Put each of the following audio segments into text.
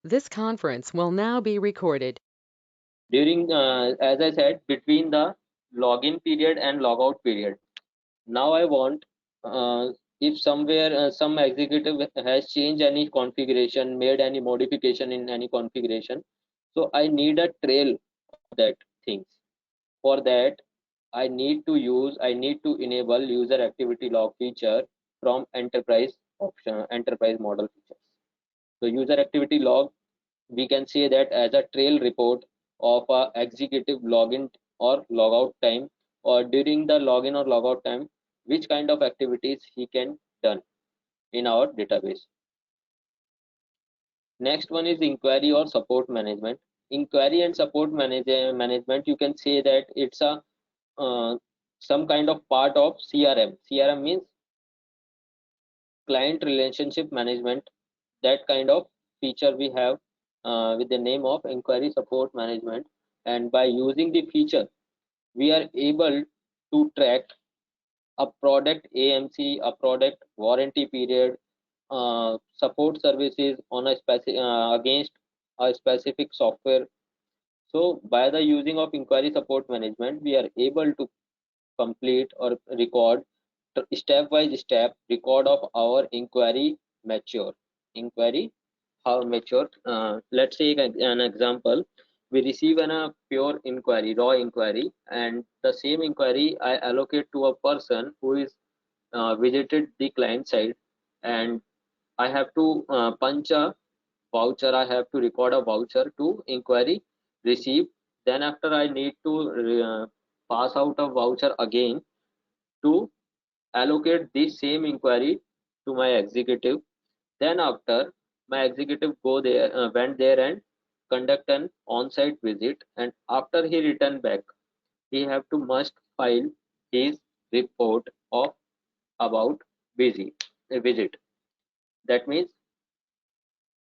This conference will now be recorded. During, as I said, between the login period and logout period. Now I want, if somewhere some executive has changed any configuration, made any modification in any configuration, so I need a trail of that things. For that, I need to enable user activity log feature from enterprise option, enterprise model features. So user activity log, we can say that as a trail report of a executive login or logout time, or during the login or logout time, which kind of activities he can done in our database. Next one is inquiry or support management. Inquiry and support management, you can say that it's a some kind of part of CRM. CRM means client relationship management. That kind of feature we have with the name of inquiry support management. And by using the feature, we are able to track a product AMC, a product warranty period, support services on a against a specific software. So by the using of inquiry support management, we are able to complete or record step by step record of our inquiry mature. Inquiry how mature. Let's take an example. We receive a pure inquiry, raw inquiry, and the same inquiry I allocate to a person who is visited the client side, and I have to punch a voucher. I have to record a voucher to inquiry received. Then after I need to pass out a voucher again to allocate this same inquiry to my executive. Then after my executive went there and conduct an on-site visit, and after he returned back, he have to must file his report of about visit. That means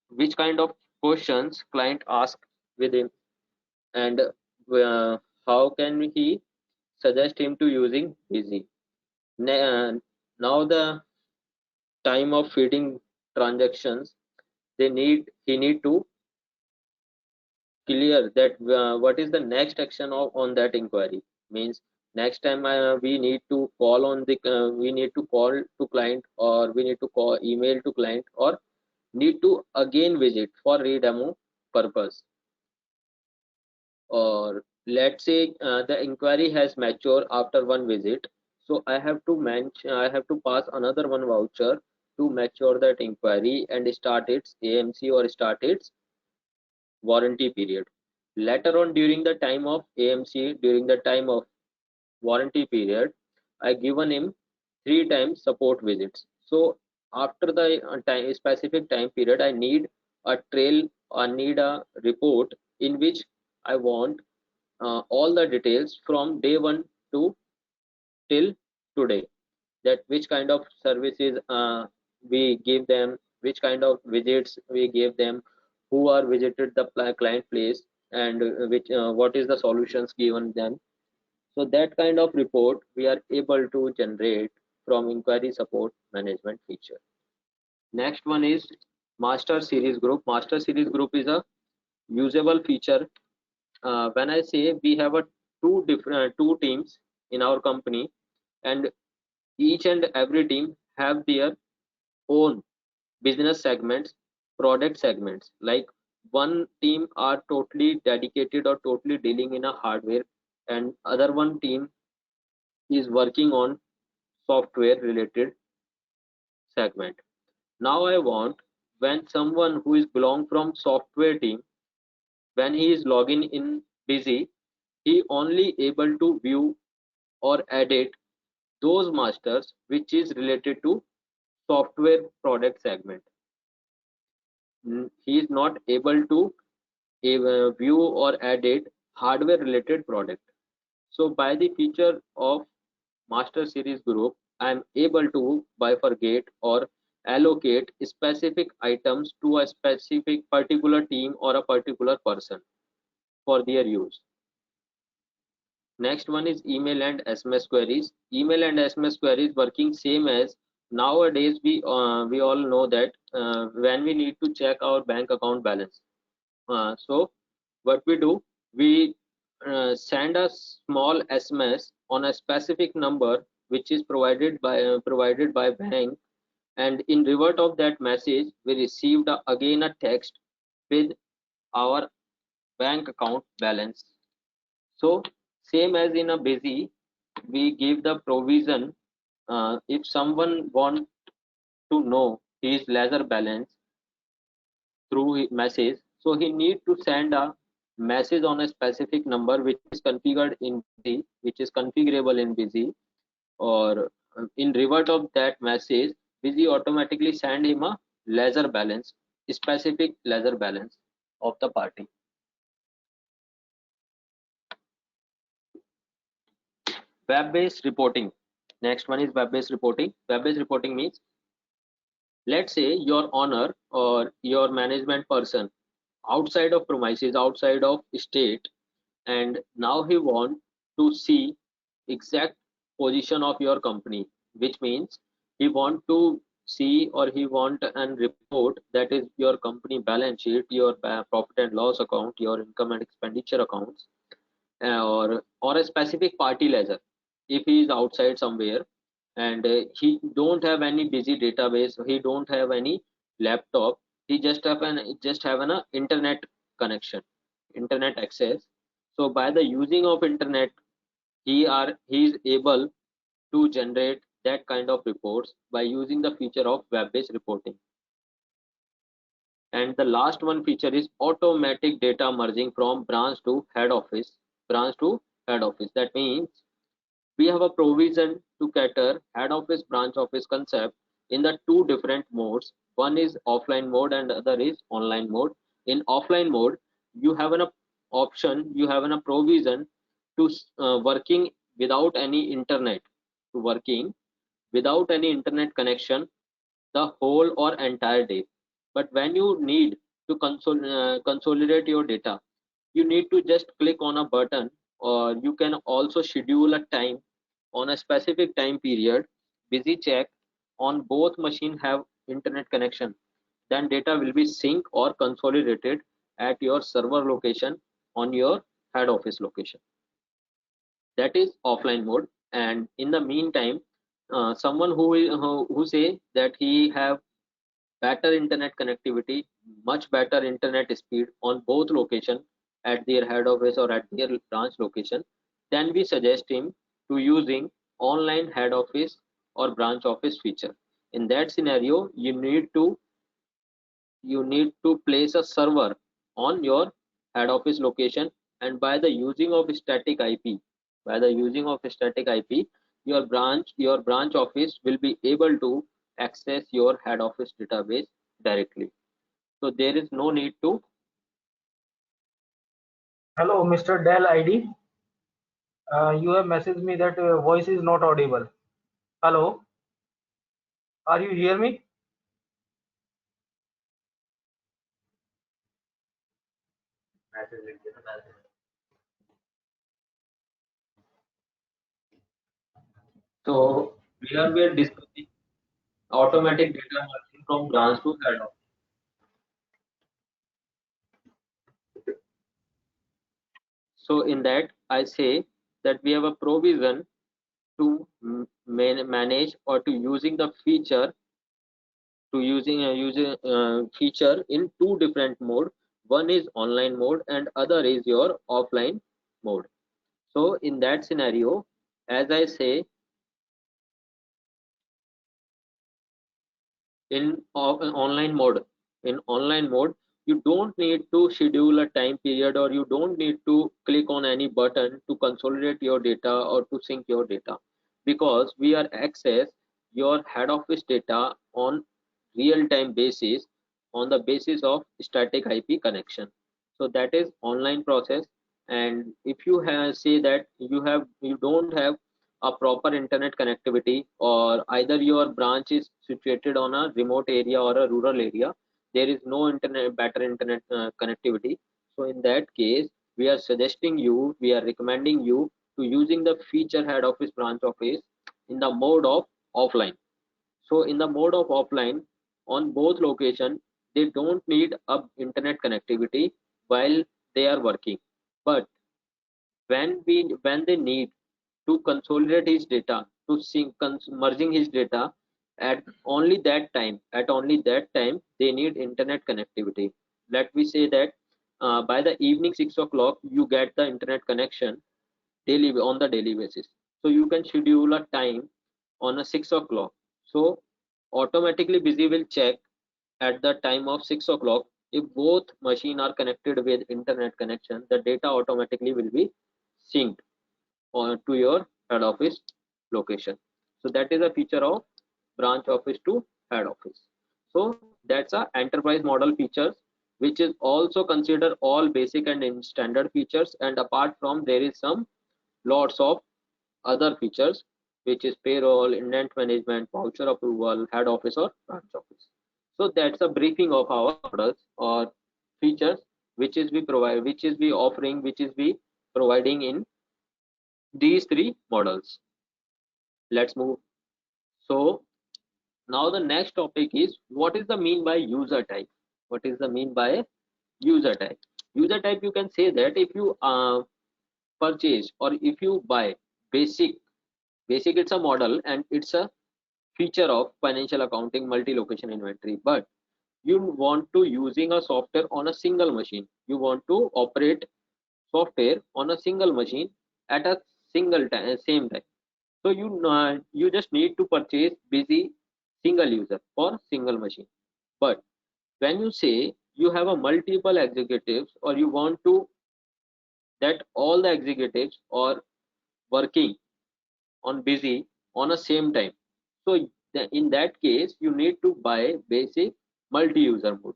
which kind of questions client ask with him, and how can he suggest him to using busy. Now the time of feeding transactions, he need to clear that what is the next action on that inquiry. Means next time we need to call on the we need to call to client, or we need to call email to client, or need to again visit for redemo purpose. Or let's say the inquiry has matured after one visit, so I have to pass another one voucher to mature that inquiry and start its AMC or start its warranty period. Later on, during the time of AMC, during the time of warranty period, I given him 3 times support visits. So after the specific time period, I need a trail, I need a report in which I want all the details from day one to till today. That which kind of services we give them, which kind of visits we gave them, who are visited the client place, and which what is the solutions given them. So that kind of report we are able to generate from inquiry support management feature. Next one is master series group. Master series group is a usable feature. When I say we have a two teams in our company, and each and every team have their own business segments, product segments. Like one team are totally dedicated or totally dealing in a hardware, and other one team is working on software related segment. Now I want, when someone who is belong from software team, when he is logging in busy, he only able to view or edit those masters which is related to software product segment. He is not able to view or edit hardware related product. So by the feature of master series group, I am able to bifurcate or allocate specific items to a specific particular team or a particular person for their use. Next one is email and SMS queries. Email and SMS queries working same as nowadays. We all know that when we need to check our bank account balance, So what we do, we send a small SMS on a specific number which is provided by bank, and in revert of that message we received again a text with our bank account balance. So same as in a busy, we give the provision, if someone want to know his ledger balance through message, so he need to send a message on a specific number which is configured in busy, which is configurable in busy, or in revert of that message busy automatically send him a ledger balance, specific ledger balance of the party. Web-based reporting. Next one is web-based reporting. Web-based reporting means, let's say your owner or your management person outside of premises, outside of state, and now he want to see exact position of your company, which means he want to see or he want an report, that is your company balance sheet, your profit and loss account, your income and expenditure accounts, or a specific party ledger. If he is outside somewhere and he don't have any busy database, he don't have any laptop, he just have an internet connection, internet access. So by the using of internet, he is able to generate that kind of reports by using the feature of web-based reporting. And the last one feature is automatic data merging from branch to head office. Branch to head office, that means we have a provision to cater head office branch office concept in the two different modes. One is offline mode and other is online mode. In offline mode, you have an option, you have a provision to working without any internet, to working without any internet connection the whole or entire day. But when you need to consolidate your data, you need to just click on a button, or you can also schedule a time on a specific time period. Busy check on both machine have internet connection, then data will be synced or consolidated at your server location on your head office location. That is offline mode. And in the meantime, someone who say that he have better internet connectivity, much better internet speed on both location, at their head office or at their branch location, then we suggest him to using online head office or branch office feature. In that scenario, you need to place a server on your head office location, and by the using of static IP, by the using of static IP, your branch office will be able to access your head office database directly. So there is no need to. Hello, Mr. Dell ID. You have messaged me that voice is not audible. Hello, are you hear me? So here we are discussing automatic data merging from branch to head office. So in that, I say that we have a provision to manage or to using the feature, to using a user feature in two different mode. One is online mode and other is your offline mode. So in that scenario, as I say, in online mode, you don't need to schedule a time period, or you don't need to click on any button to consolidate your data or to sync your data, because we are access your head office data on real time basis, on the basis of static IP connection. So that is online process. And if you have say that you don't have a proper internet connectivity, or either your branch is situated on a remote area or a rural area, there is no internet better internet connectivity. So in that case, we are recommending you to using the feature head office branch office in the mode of offline. So in the mode of offline, on both location, they don't need a internet connectivity. while they are working. But when they need to consolidate his data, to merging his data, at only that time they need internet connectivity. Let me say that by the evening 6 o'clock you get the internet connection daily, on the daily basis. So you can schedule a time on a 6 o'clock. So automatically busy will check at the time of 6 o'clock. If both machine are connected with internet connection, the data automatically will be synced to your head office location. So that is a feature of branch office to head office. So that's a enterprise model features, which is also consider all basic and standard features, and apart from there is some lots of other features, which is payroll, indent management, voucher approval, head office or branch office. So that's a briefing of our models or features, which is we provide, which is we offering, which is we providing in these three models. Let's move. So now the next topic is, what is the mean by user type? What is the mean by user type? User type, you can say that if you purchase or if you buy basic, it's a model and it's a feature of financial accounting multi-location inventory, but you want to using a software on a single machine, you want to operate software on a single machine at a same time. So you just need to purchase busy single user for single machine. But when you say you have a multiple executives, or you want to that all the executives are working on busy on a same time, so in that case you need to buy multi-user mode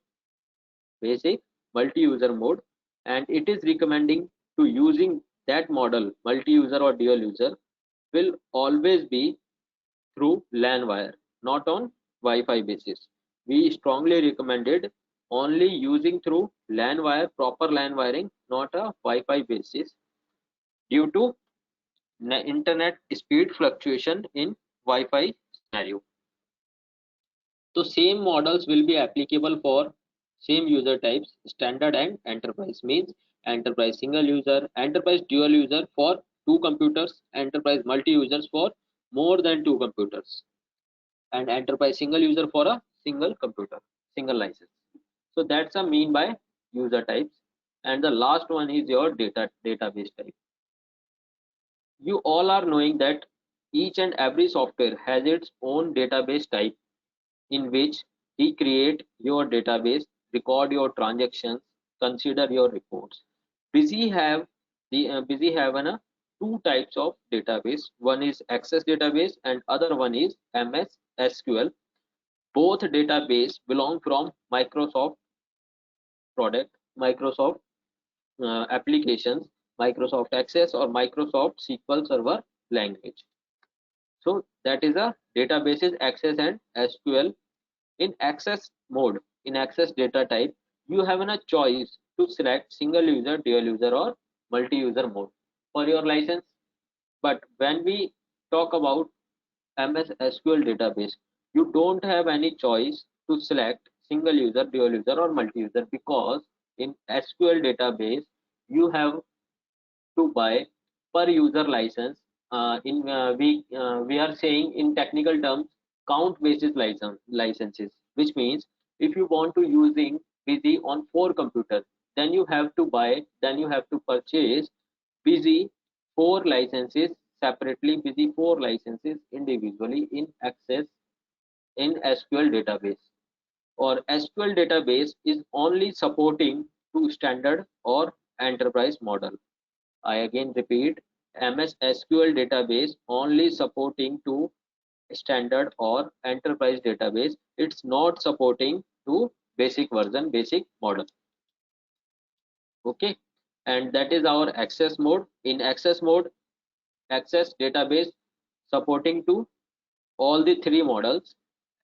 basic multi-user mode, and it is recommending to using that model multi-user or dual user will always be through LAN wire, not on Wi-Fi basis. We strongly recommended only using through LAN wire, proper LAN wiring, not a Wi-Fi basis, due to internet speed fluctuation in Wi-Fi scenario. So same models will be applicable for same user types, standard and enterprise. Means enterprise single user, enterprise dual user for two computers, enterprise multi users for more than two computers, and enterprise single user for a single computer, single license. So that's a mean by user types. And the last one is your database type. You all are knowing that each and every software has its own database type, in which we create your database, record your transactions, consider your reports. Busy have two types of database. One is Access database and other one is MS SQL. Both database belong from Microsoft product, Microsoft applications, Microsoft Access or Microsoft SQL Server language. So that is a databases Access and SQL. In Access mode, in Access data type, you have a choice to select single user, dual user or multi-user mode for your license. But when we talk about MS SQL database, you don't have any choice to select single user, dual user or multi-user, because in SQL database you have to buy per user license. We are saying in technical terms count basis licenses, which means if you want to using busy on 4 computers, then you have to purchase busy 4 licenses separately, busy 4 licenses individually in Access in SQL database. Or SQL database is only supporting to standard or enterprise model. I again repeat, MS SQL database only supporting to standard or enterprise database. It's not supporting to basic version, basic model. Okay, and that is our Access mode. In Access mode, Access database supporting to all the 3 models,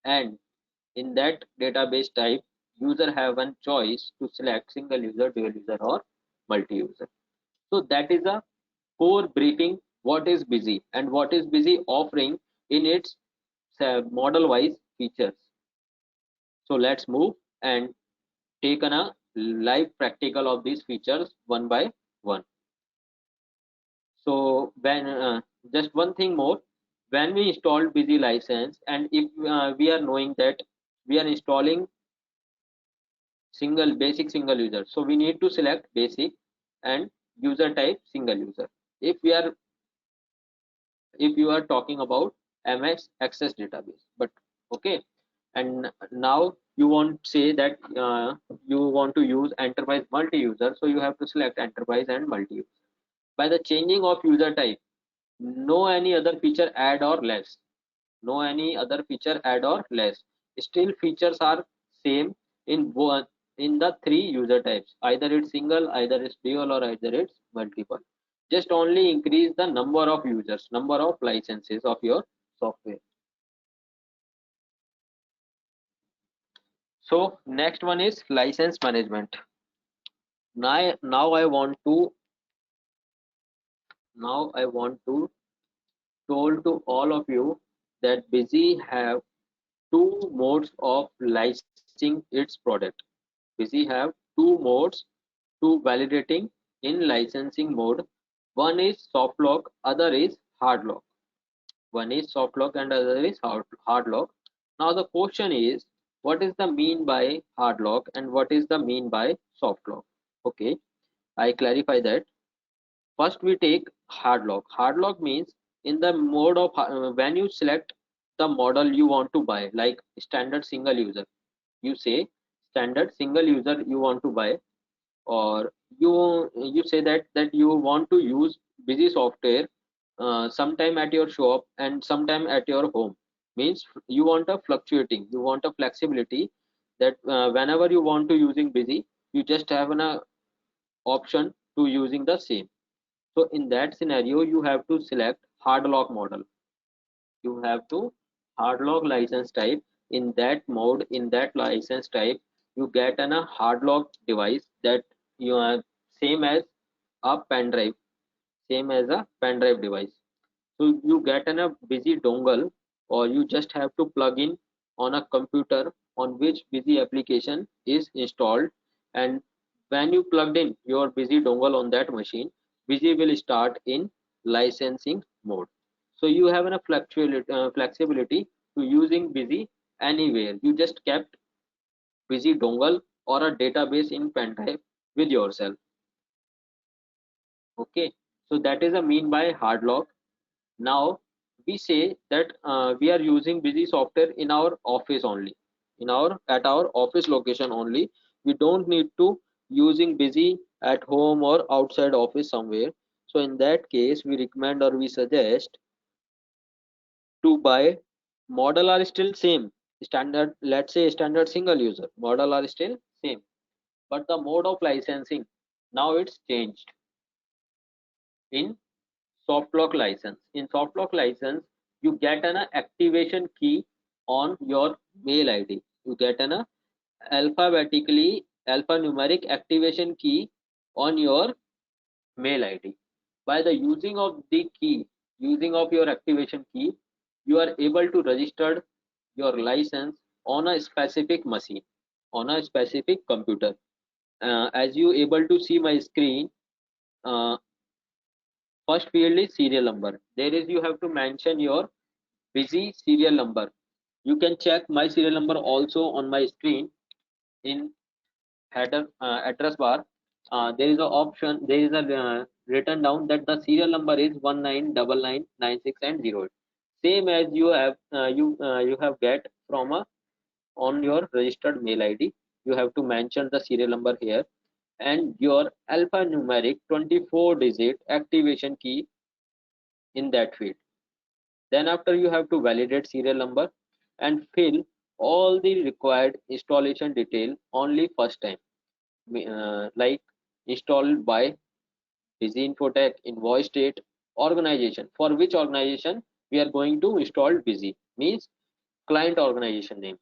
and in that database type, user have one choice to select single user, dual user or multi-user. So that is a core briefing what is busy and what is busy offering in its model wise features. So let's move and take a live practical of these features one by one. So when just one thing more, when we install Busy license, and if we are knowing that we are installing basic single user, so we need to select basic and user type single user. If we are if you are talking about MS Access database, but okay, and now you want say that you want to use enterprise multi-user, so you have to select enterprise and multi-user. By the changing of user type, no any other feature add or less, no any other feature add or less, still features are same in one in the three user types, either it's single, either it's dual, or either it's multiple. Just only increase the number of users, number of licenses of your software. So next one is license management. Now I want to told to all of you that Busy have two modes of licensing its product. Busy have two modes to validating in licensing mode. One is soft lock, other is hard lock. One is soft lock and other is hard lock. Now the question is, what is the mean by hard lock and what is the mean by soft lock? Okay, I clarify that. First we take hard lock. Hard lock means in the mode of when you select the model you want to buy, like standard single user, you say standard single user you want to buy, or you say that you want to use Busy software sometime at your shop and sometime at your home. Means you want a fluctuating, you want a flexibility, that whenever you want to using Busy, you just have an option to using the same. So in that scenario, you have to select hard lock model. You have to hard lock license type. In that mode, in that license type, you get a hard lock device that you are same as a pen drive, same as a pen drive device. So you get a Busy dongle, or you just have to plug in on a computer on which Busy application is installed, and when you plugged in your Busy dongle on that machine, Busy will start in licensing mode. So you have a flexibility to using Busy anywhere. You just kept Busy dongle or a database in pen drive with yourself. Okay, so that is a mean by hard lock. Now we say that we are using Busy software in our office only, in our at our office location only. We don't need to using Busy at home or outside office somewhere. So in that case, we recommend or we suggest to buy. Model are still same, standard, let's say standard single user model are still same, but the mode of licensing now it's changed. In soft lock license, in soft lock license, you get an activation key on your mail id. You get an alphanumeric activation key on your mail id. By the using of the key, using of your activation key, you are able to register your license on a specific machine, on a specific computer. As you able to see my screen, uh, first field is serial number. There is you have to mention your Busy serial number. You can check my serial number also on my screen in header address bar. There is a option. There is a written down that the serial number is 199996 and 08. Same as you have get from a on your registered mail ID. You have to mention the serial number here and your alphanumeric 24-digit activation key in that field. Then after you have to validate serial number and fill all the required installation detail only first time, like installed by Busy Infotech, invoice date, organization, for which organization we are going to install Busy, means client organization name,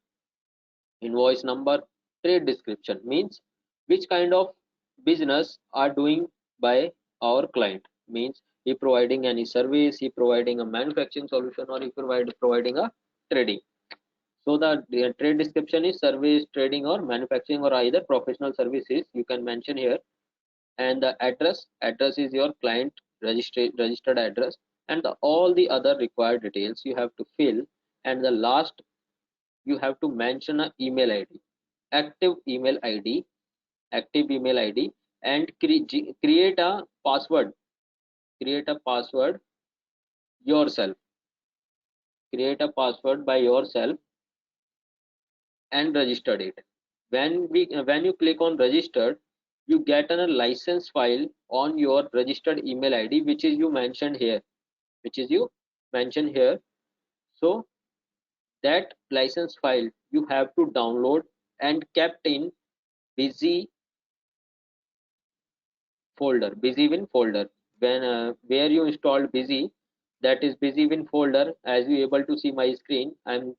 invoice number, trade description, means which kind of business are doing by our client, means he providing any service, he providing a manufacturing solution, or he providing a trading. So the trade description is service, trading, or manufacturing, or either professional services. You can mention here. And the address is your client registered address, and all the other required details you have to fill. And the last, you have to mention an email id, active email id, and create a password, create a password yourself, create a password by yourself, and registered it. When you click on registered, you get a license file on your registered email id, which is you mentioned here, which is you mentioned here. So that license file you have to download and kept in busy busywin folder. When where you installed busy, that is busywin folder. As you able to see my screen, I'm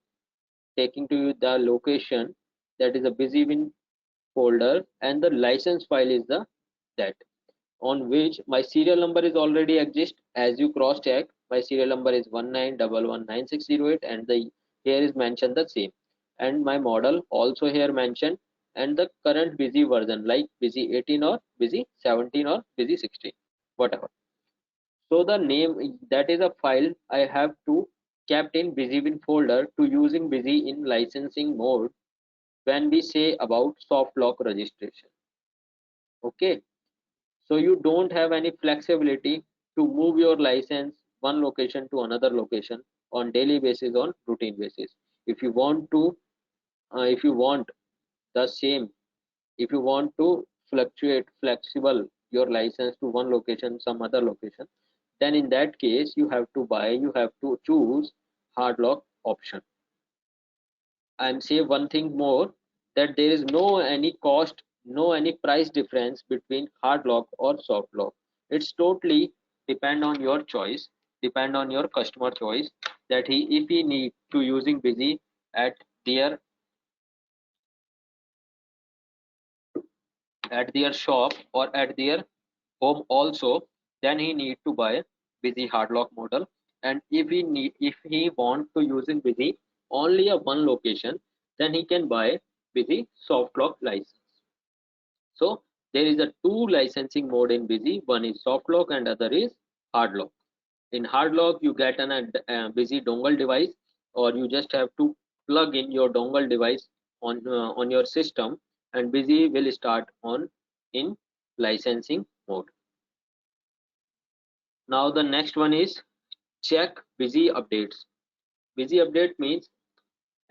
taking to you the location, that is a busywin folder, and the license file is the that, on which my serial number is already exist. As you cross check, my serial number is 19119608, and the here is mentioned the same, and my model also here mentioned, and the current busy version like busy 18 or busy 17 or busy 16, whatever. So the name, that is a file I have to kept in busywin folder to using busy in licensing mode when we say about soft lock registration. Okay, so you don't have any flexibility to move your license one location to another location on daily basis, on routine basis. If you want to if you want the same, if you want to fluctuate flexible your license to one location some other location, then in that case you have to you have to choose hard lock option. And say one thing more, that there is no any cost, no any price difference between hard lock or soft lock. It's totally depend on your choice, depend on your customer choice, that he, if he need to using busy at their shop or at their home also, then he need to buy busy hard lock model. And if he want to using busy only a one location, then he can buy busy soft lock license. So there is a two licensing mode in busy, one is soft lock and other is hard lock. In hard lock you get a busy dongle device, or you just have to plug in your dongle device on your system, and busy will start on in licensing mode. Now the next one is check busy updates. Busy update means,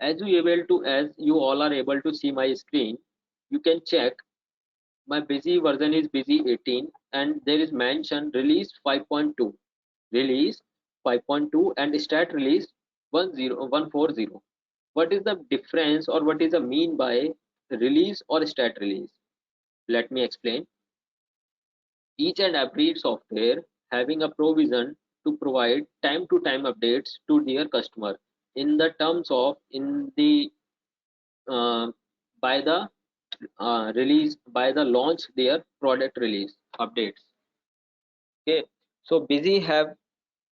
as you all are able to see my screen, you can check my busy version is busy 18, and there is mentioned release 5.2, release 5.2, and stat release 10140. What is the difference, or what is the mean by release or stat release? Let me explain. Each and every software having a provision to provide time to time updates to their customer in the terms of in the by the release, by the launch their product release updates. Okay, so busy have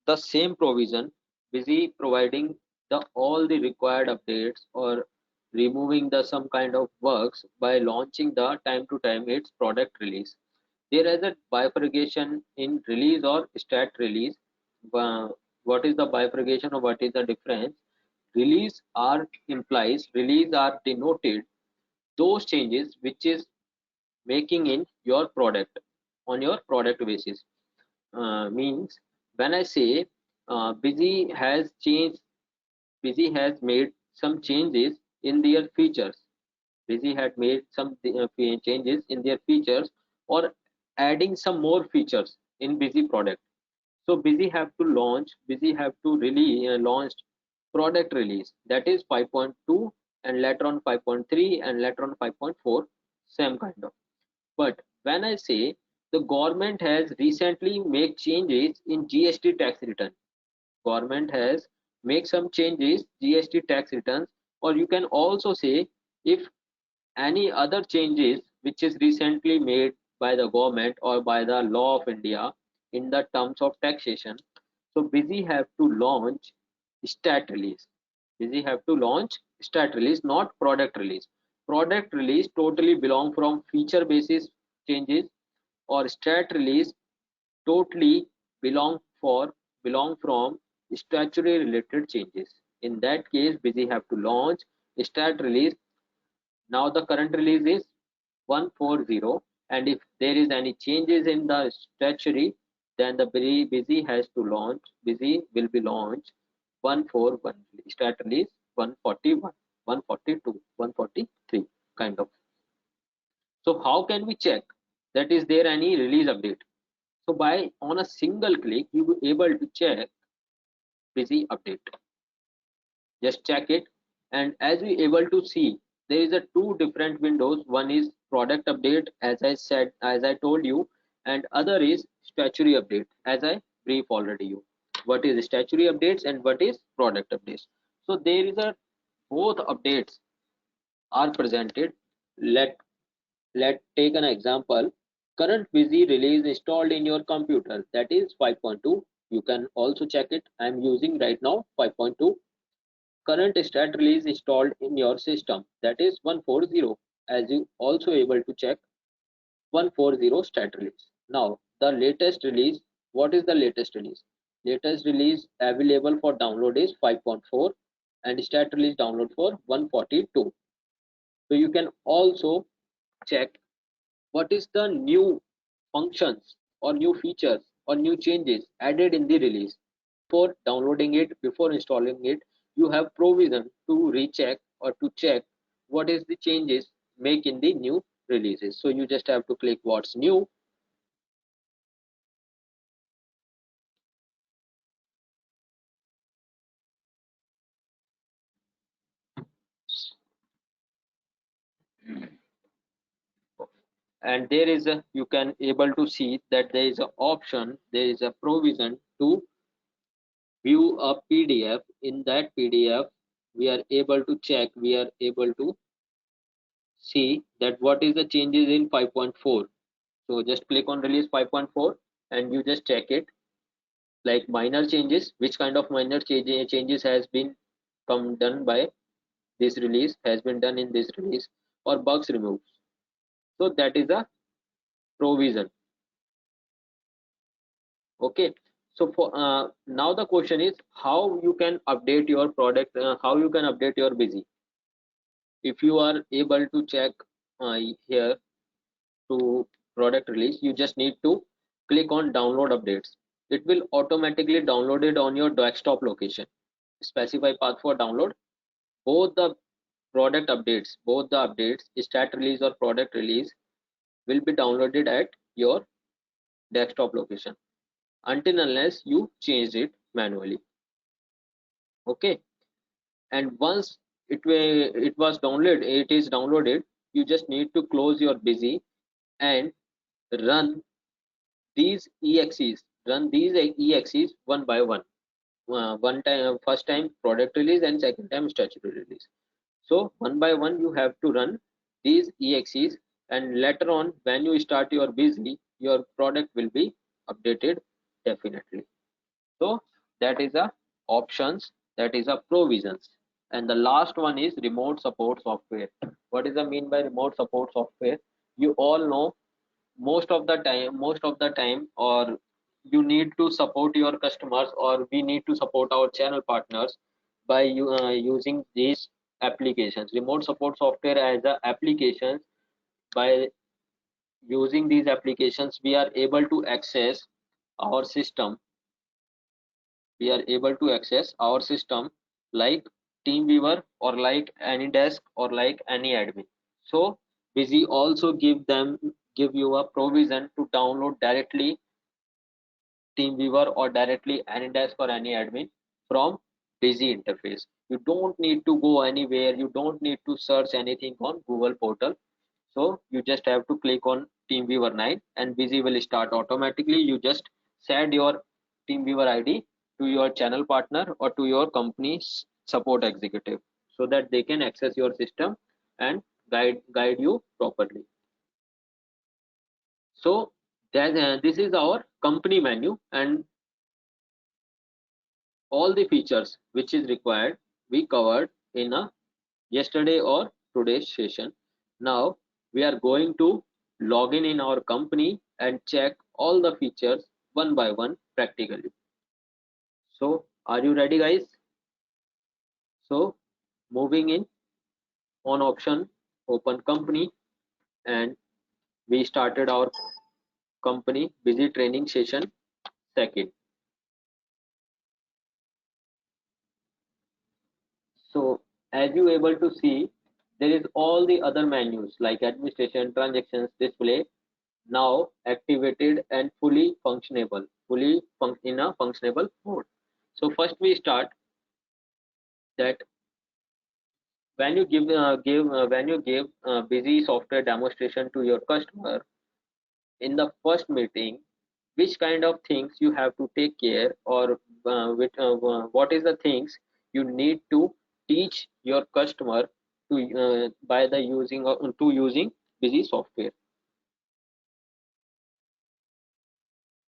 the same provision, busy providing the all the required updates or removing the some kind of works by launching the time to time its product release. There is a bifurcation in release or stat release. What is the bifurcation, or what is the difference? Release are implies, release are denoted those changes which is making in your product on your product basis. Means when I say busy has changed, busy has made some changes in their features, busy had made some changes in their features, or adding some more features in busy product. So busy have to launch, busy have to really launched product release, that is 5.2, and later on 5.3, and later on 5.4, same kind of. But when I say the government has recently made changes in GST tax return, government has made some changes GST tax returns, or you can also say if any other changes which is recently made by the government or by the law of India in the terms of taxation. So busy have to launch stat release. Busy have to launch stat release, not product release. Product release totally belong from feature basis changes, or stat release totally belong for belong from statutory related changes. In that case, busy have to launch stat release. Now the current release is 140, and if there is any changes in the statutory, then the busy has to launch. Busy will be launched 141, stat release 141, 142, 143 kind of. So how can we check that is there any release update? So by on a single click, you will be able to check busy update. Just check it, and as we able to see, there is a two different windows. One is product update, as I said, as I told you, and other is statutory update, as I brief already you. What is statutory updates and what is product updates? So there is a both updates are presented. Let take an example. Current busy release installed in your computer, that is 5.2. You can also check it. I am using right now 5.2. Current stat release installed in your system, that is 140. As you also able to check 140 stat release. Now the latest release, what is the latest release? Latest release available for download is 5.4, and stat release download for 142. So you can also check what is the new functions or new features or new changes added in the release. Before downloading it, before installing it, you have provision to recheck or to check what is the changes make in the new releases. So you just have to click what's new. And there is a, you can able to see that there is an option, there is a provision to view a PDF. In that PDF, we are able to check, we are able to see that what is the changes in 5.4. So just click on release 5.4 and you just check it, like minor changes, which kind of minor changes has been come done by this release, has been done in this release, or bugs removed. So that is a provision. Okay, so for now the question is how you can update your product, how you can update your busy. If you are able to check here to product release, you just need to click on download updates. It will automatically download it on your desktop location. Specify path for download. Both the product updates, both the updates, stat release or product release, will be downloaded at your desktop location until unless you change it manually. Okay, and once it was downloaded, it is downloaded, you just need to close your busy and run these exes, one by one. One time, first time product release and second time statutory release. So one by one you have to run these exes, and later on when you start your busy, your product will be updated definitely. So that is a options, that is a provisions. And the last one is remote support software. What is the mean by remote support software? You all know most of the time, or you need to support your customers, or we need to support our channel partners by using these applications. Remote support software as a applications. By using these applications, we are able to access our system, like TeamViewer or like AnyDesk or like any admin. So busy also give you a provision to download directly TeamViewer or directly AnyDesk or any admin from busy interface. You don't need to go anywhere, you don't need to search anything on Google portal. So you just have to click on TeamViewer 9 and busy will start automatically. You just send your TeamViewer ID to your channel partner or to your company's support executive, so that they can access your system and guide you properly. So that this is our company menu, and all the features which is required we covered in a yesterday or today's session. Now we are going to log in our company and check all the features one by one practically. So are you ready guys? So moving in on option open company, and we started our company busy training session second. So as you able to see, there is all the other menus like administration, transactions, display now activated and fully functionable, in a functionable mode. So first we start that when you give busy software demonstration to your customer in the first meeting, which kind of things you have to take care, or what is the things you need to teach your customer to by the using to using busy software.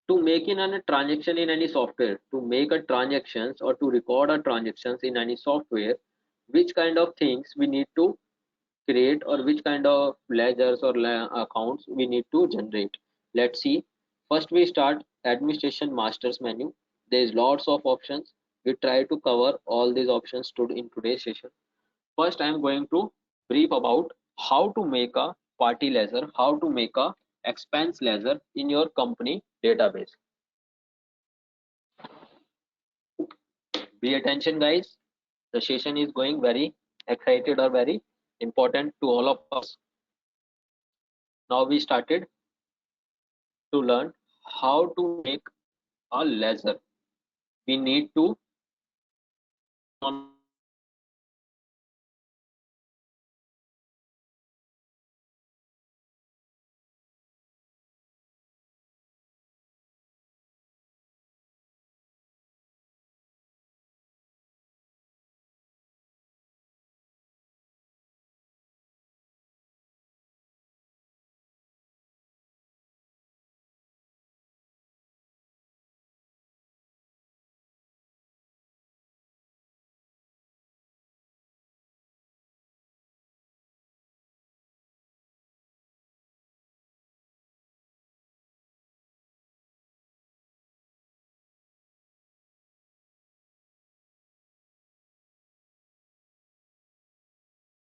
To make in a transaction in any software, to make a transactions or to record a transactions in any software, which kind of things we need to create, or which kind of ledgers or accounts we need to generate. Let's see. First we start administration masters menu. There is lots of options. We try to cover all these options in today's session. First I am going to brief about how to make a party ledger, how to make a expense ledger in your company database. Be attention guys, the session is going very excited or very important to all of us. Now we started to learn how to make a ledger. We need to on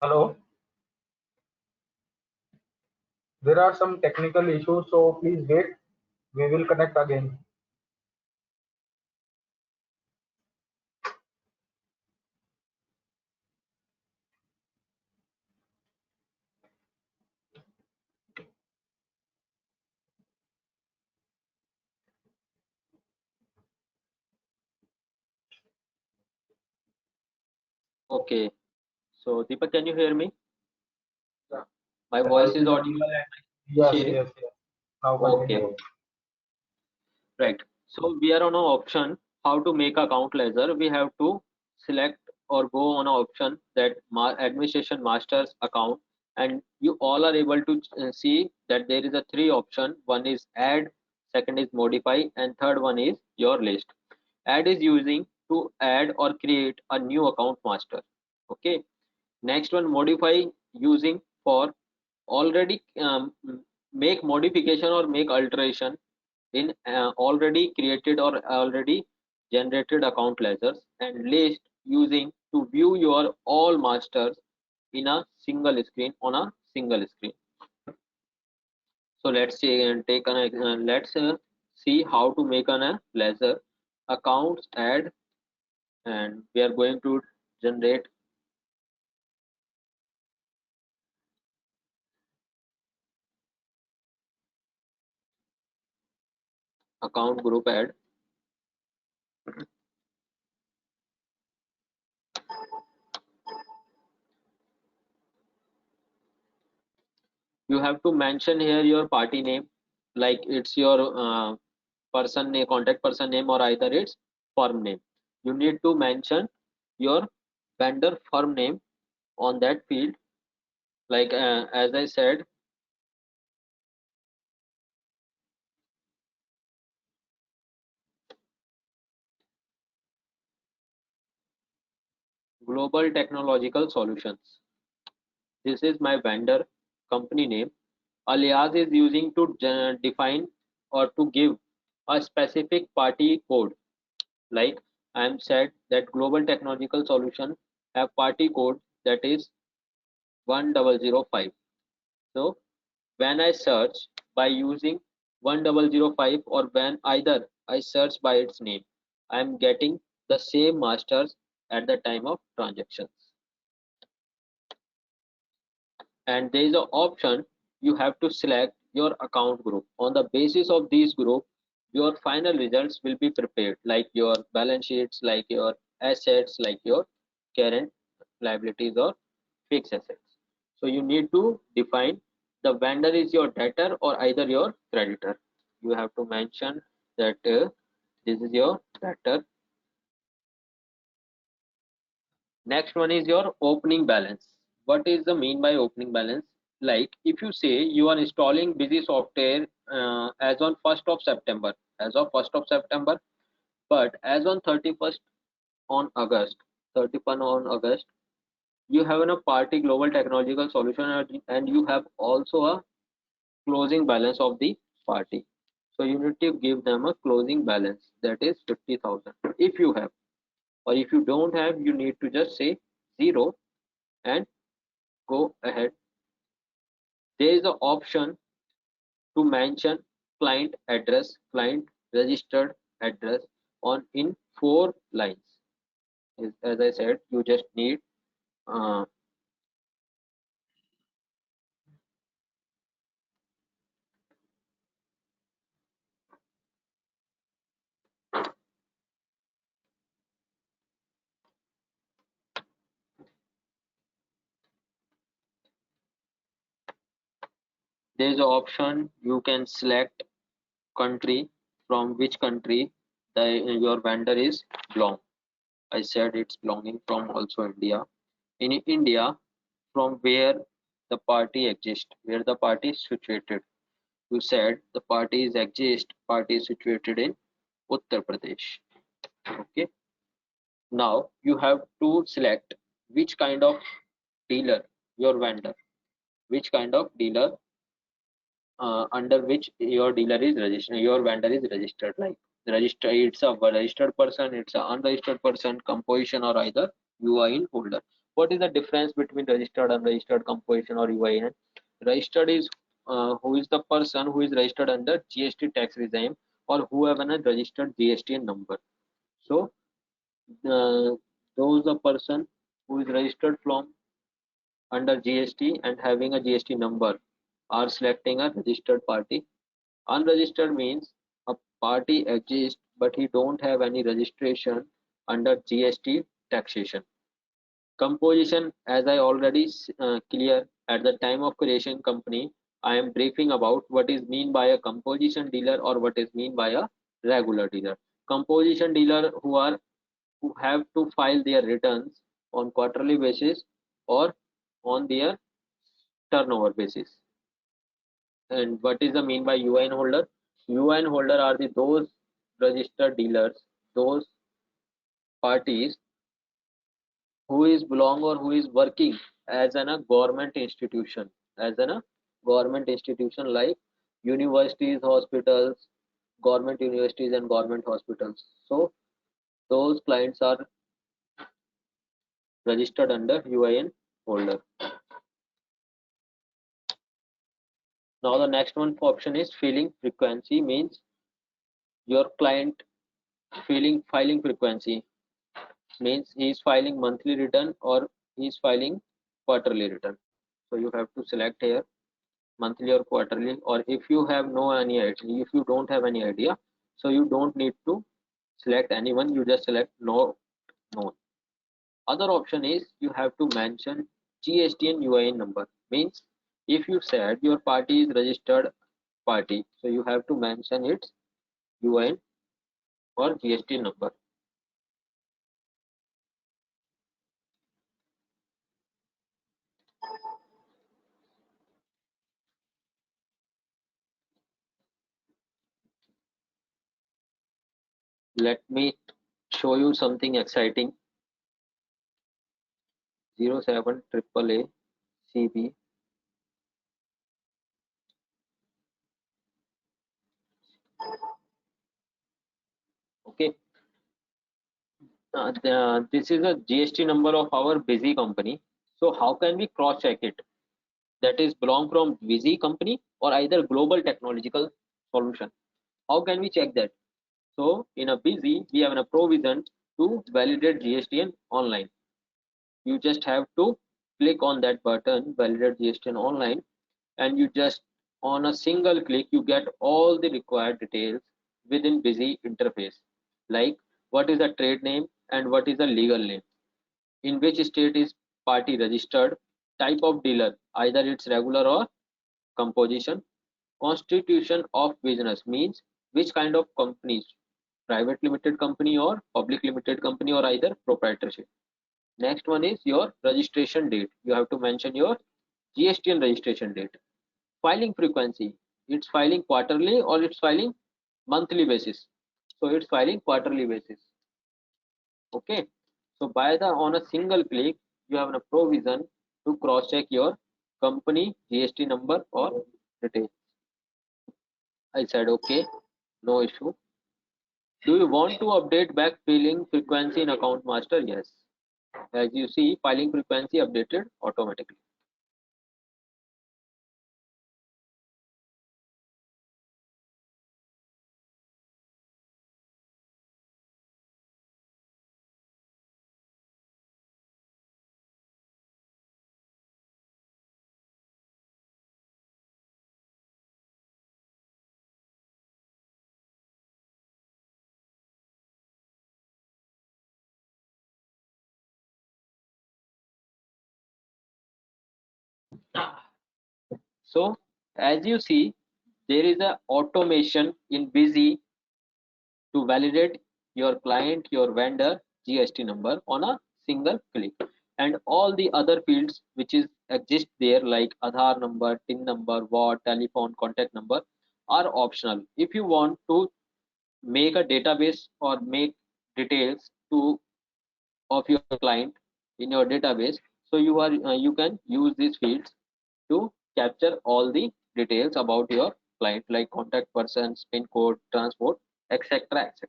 Hello. There are some technical issues, so please wait. We will connect again. okay. So Deepak, can you hear me? Yeah. My The voice voice is is audible audible. and Yes, sharing. yes, yes. Now Okay, continue. right. So we are on an option how to make account ledger. We have to select or go on an option that administration masters account, and you all are able to see that there is a three option. One is add, second is modify, and third one is your list. Add is using to add or create a new account master. Okay. Next one, modify, using for already make modification or make alteration in already created or already generated account ledgers. And list, using to view your all masters in a single screen, on a single screen. So let's see and take an let's see how to make an ledger. Accounts, add, and we are going to generate account group add. You have to mention here your party name, like it's your person name, contact person name, or either it's firm name. You need to mention your vendor firm name on that field, like as I said, Global Technological Solutions. This is my vendor company name. Alias is using to define or to give a specific party code. Like I am said that Global Technological Solution have party code that is 1005. So when I search by using 1005 or when either I search by its name, I am getting the same masters at the time of transactions. And there is an option you have to select your account group. On the basis of these group, your final results will be prepared, like your balance sheets, like your assets, like your current liabilities or fixed assets. So you need to define the vendor is your debtor or either your creditor. You have to mention that this is your debtor. Next one is your opening balance. What is the mean by opening balance? Like if you say you are installing busy software as on 1st of September, as of 1st of September, but as on 31st on August, 31 on August, you have a party global technological solution and you have also a closing balance of the party. So you need to give them a closing balance that is 50,000 if you have, or if you don't have, you need to just say zero and go ahead. There is an option to mention client address, client registered address on in 4 lines. As I said, you just need uh, there is an option you can select country from which country your vendor is belong. I said it's belonging from also India. In India, from where the party exists, where the party is situated. You said the party is situated in Uttar Pradesh. Okay. Now you have to select which kind of dealer your vendor, which kind of dealer under which your dealer is registered, your vendor is registered. Like register, it's a registered person, it's an unregistered person, composition, or either UIN holder. What is the difference between registered, unregistered, composition, or UIN? Registered is who is the person who is registered under GST tax regime or who have a registered GST number. So those the person who is registered from under GST and having a GST number are selecting a registered party. Unregistered means a party exists but he don't have any registration under GST taxation. Composition, as I already clear at the time of creation company, I am briefing about what is mean by a composition dealer or what is mean by a regular dealer. Composition dealer who have to file their returns on quarterly basis or on their turnover basis. And what is the mean by UIN holder? UIN holder are those registered dealers, those parties who is belong or who is working as a government institution, as a government institution like universities, hospitals, government universities and government hospitals. So those clients are registered under UIN holder. Now the next one option is filing frequency, means your client filing frequency means he is filing monthly return or he is filing quarterly return. So you have to select here monthly or quarterly, or if you have no any idea, if you don't have any idea, so you don't need to select anyone, you just select no known. Other option is you have to mention GST and UIN number, means if you said your party is registered party, so you have to mention its UIN or GST number. Let me show you something exciting. 07 AAA CB okay. This is a GST number of our busy company. So how can we cross check it? That is belong from busy company or either global technological solution. How can we check that? So in a busy, we have a provision to validate GSTN online. You just have to click on that button, validate GSTN online, and you just on a single click you get all the required details within busy interface, like what is the trade name and what is the legal name, in which state is party registered, type of dealer, either it's regular or composition, constitution of business means which kind of companies, private limited company or public limited company or either proprietorship. Next one is your registration date. You have to mention your GSTN registration date. Filing frequency, it's filing quarterly or it's filing monthly basis. So it's filing quarterly basis. Okay. So by the on a single click, you have a provision to cross check your company GST number or details. I said okay, no issue. Do you want to update back filing frequency in account master? Yes. As you see, filing frequency updated automatically. So as you see, there is a automation in busy to validate your client, your vendor GST number on a single click, and all the other fields which is exist there like Aadhaar number, TIN number, WAT, telephone, contact number are optional. If you want to make a database or make details to of your client in your database, so you can use these fields to capture all the details about your client like contact person, pin code, transport, etc, etc.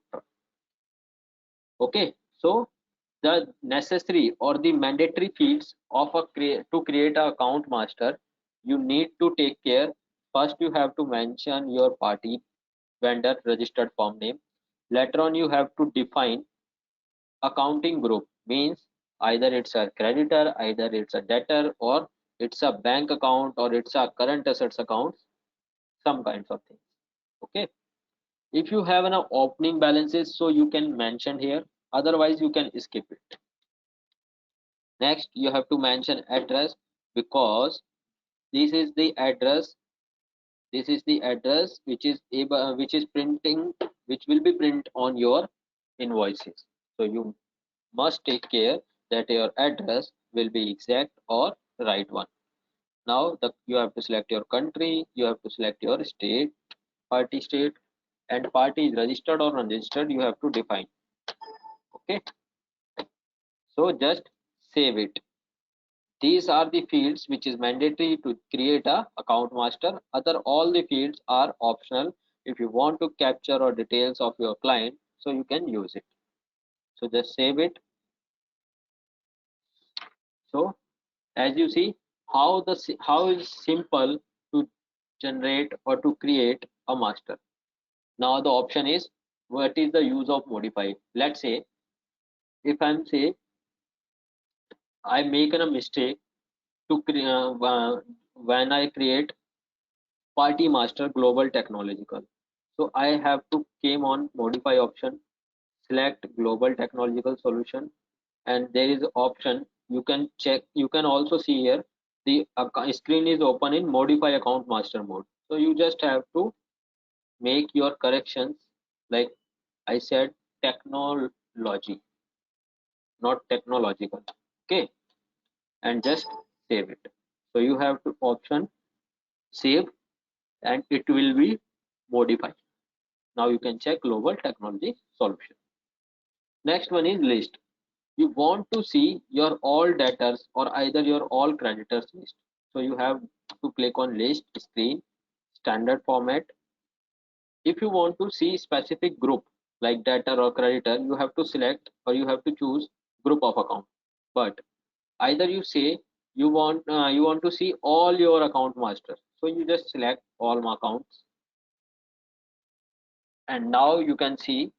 Okay, so the necessary or the mandatory fields of to create a account master, you need to take care. First you have to mention your party vendor registered firm name. Later on you have to define accounting group, means either it's a creditor, either it's a debtor, or it's a bank account, or it's a current assets account, some kinds of things. Okay, if you have an opening balances, so you can mention here, otherwise you can skip it. Next you have to mention address, because this is the address, which is able, which is printing, which will be print on your invoices. So you must take care that your address will be exact or right one. Now you have to select your country, you have to select your state, party state, and party is registered or unregistered, you have to define. Okay, so just save it. These are the fields which is mandatory to create a account master. Other all the fields are optional if you want to capture or details of your client, so you can use it. So just save it. So as you see how is simple to generate or to create a master. Now the option is what is the use of modify. Let's say if I'm say I make a mistake to when I create party master global technological, so I have to came on modify option, select global technological solution, and there is option you can check. You can also see here the screen is open in modify account master mode. So you just have to make your corrections, like I said, technology, not technological. Okay, and just save it. So you have to option save, and it will be modified. Now you can check global technology solution. Next one is list. you want to see your all debtors or either your all creditors list. So you have to click on list screen, standard format. If you want to see specific group like debtor or creditor, you have to select or you have to choose group of account. But either you say you want to see all your account masters, so you just select all my accounts, and now you can see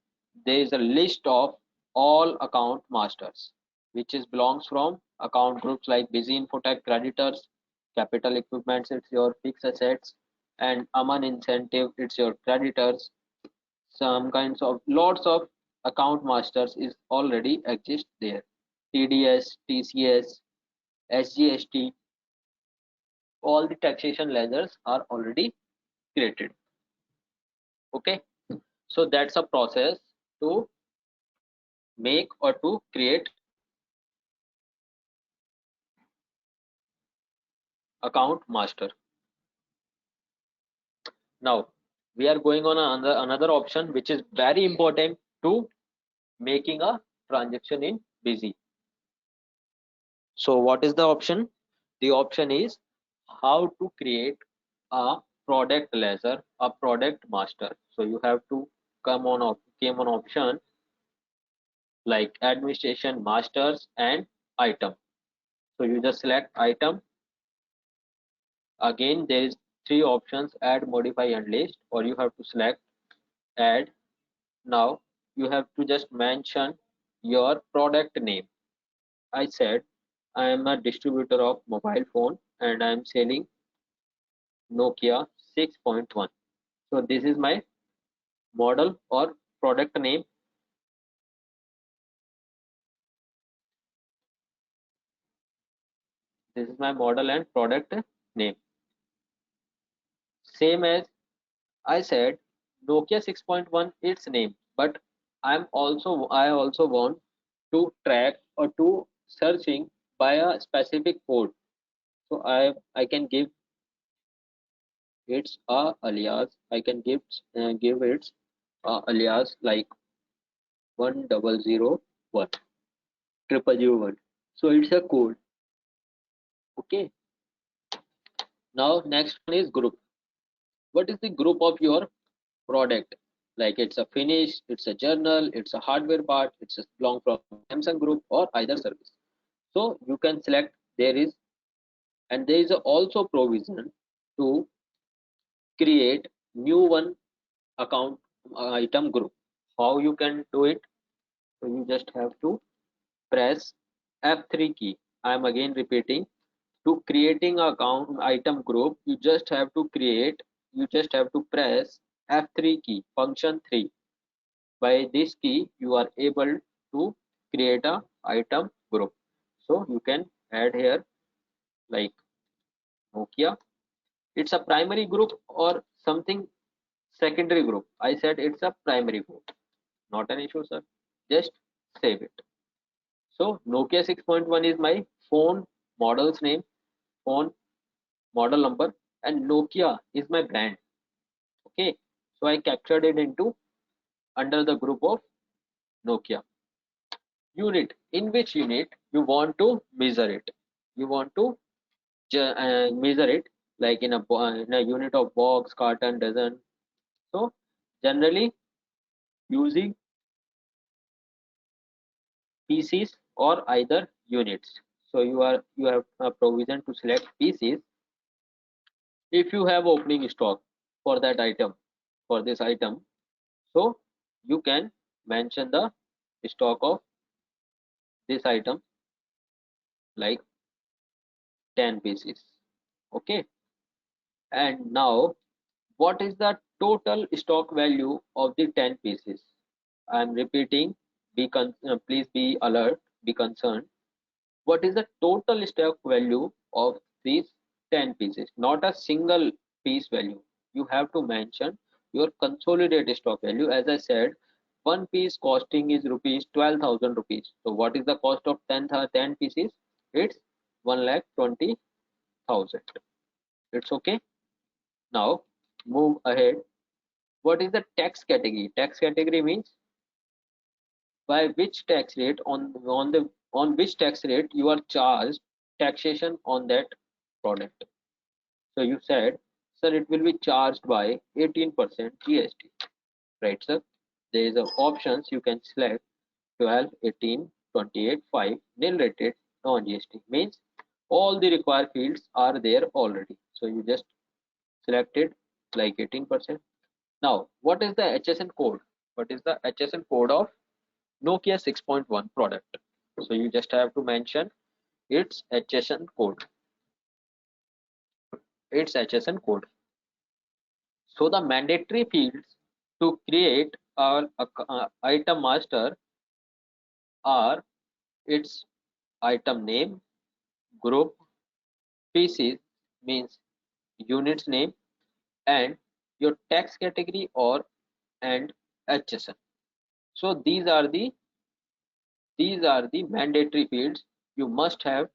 there is a list of all account masters which is belongs from account groups like busy infotech creditors, capital equipments it's your fixed assets, and aman incentive it's your creditors. Some kinds of lots of account masters is already exist there. TDS, TCS, SGST, all the taxation ledgers are already created. Okay, so that's a process to make or to create account master. Now we are going on another option which is very important to making a transaction in busy. So what is the option? The option is how to create a product ledger, a product master. So you have to came on option like administration masters and item. So you just select item. Again there is three options: add, modify and list, or you have to select add. Now you have to just mention your product name. I said I am a distributor of mobile phone and I am selling Nokia 6.1. So this is my model or product name. This is my model and product name. Same as I said, Nokia 6.1 its name, but I also want to track or to searching by a specific code. So I can give its a alias. I can give its alias like 1001 001. So it's a code. Okay. Now next one is group. What is the group of your product? Like it's a finish, it's a journal, it's a hardware part, it's a belong from Samsung group or either service. So you can select there is, and there is also provision to create new one account item group. How you can do it? So you just have to press F3 key. I am again repeating, to creating account item group you just have to press F3 key, function 3. By this key you are able to create a item group. So you can add here like Nokia. It's a primary group or something secondary group. I said it's a primary group. Not an issue, sir. Just save it. So Nokia 6.1 is my phone model's name, phone model number, and Nokia is my brand. Okay, so I captured it into under the group of Nokia. Unit, in which unit you want to measure it? You want to measure it like in a unit of box, carton, dozen. So generally using pieces or either units. So you have a provision to select pieces. If you have opening stock for that item, for this item, so you can mention the stock of this item like 10 pieces. Okay, and now what is the total stock value of the 10 pieces? I am repeating, please be alert, be concerned. What is the total stock value of these 10 pieces? Not a single piece value. You have to mention your consolidated stock value. As I said, one piece costing is rupees 12,000 rupees. So what is the cost of 10 pieces? It's 1,20,000. It's okay. Now move ahead. What is the tax category? Tax category means by which tax rate on which tax rate you are charged taxation on that product. So you said, sir, it will be charged by 18% GST, right, sir? There is a options you can select 12, 18, 28, 5, nil rated, non GST. Means all the required fields are there already. So you just selected like 18%. Now, what is the HSN code? What is the HSN code of Nokia 6.1 product? So you just have to mention its HSN code. Its HSN code. So the mandatory fields to create our item master are its item name, group, species means units name, and your tax category or and HSN. So these are the mandatory fields you must have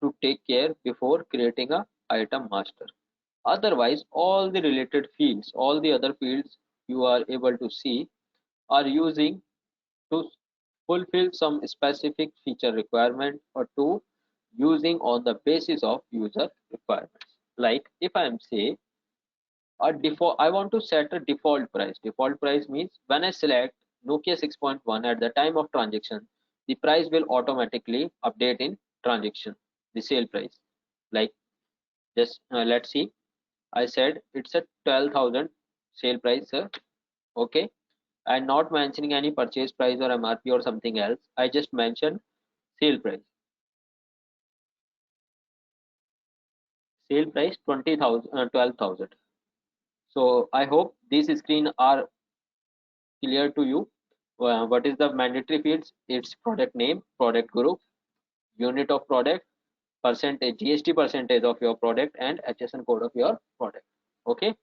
to take care before creating a item master. Otherwise, all the related fields, all the other fields you are able to see are using to fulfill some specific feature requirement or to using on the basis of user requirements. Like if I am say a default, I want to set a default price. Default price means when I select Nokia 6.1 at the time of transaction, the price will automatically update in transaction, the sale price. Like just let's see, I said it's a 12,000 sale price, sir. Okay, I'm not mentioning any purchase price or MRP or something else. I just mentioned sale price. Sale price 20,000, 12,000. So I hope these screen are clear to you. What is the mandatory fields? It's product name, product group, unit of product, percentage, GST percentage of your product, and HSN code of your product. Okay.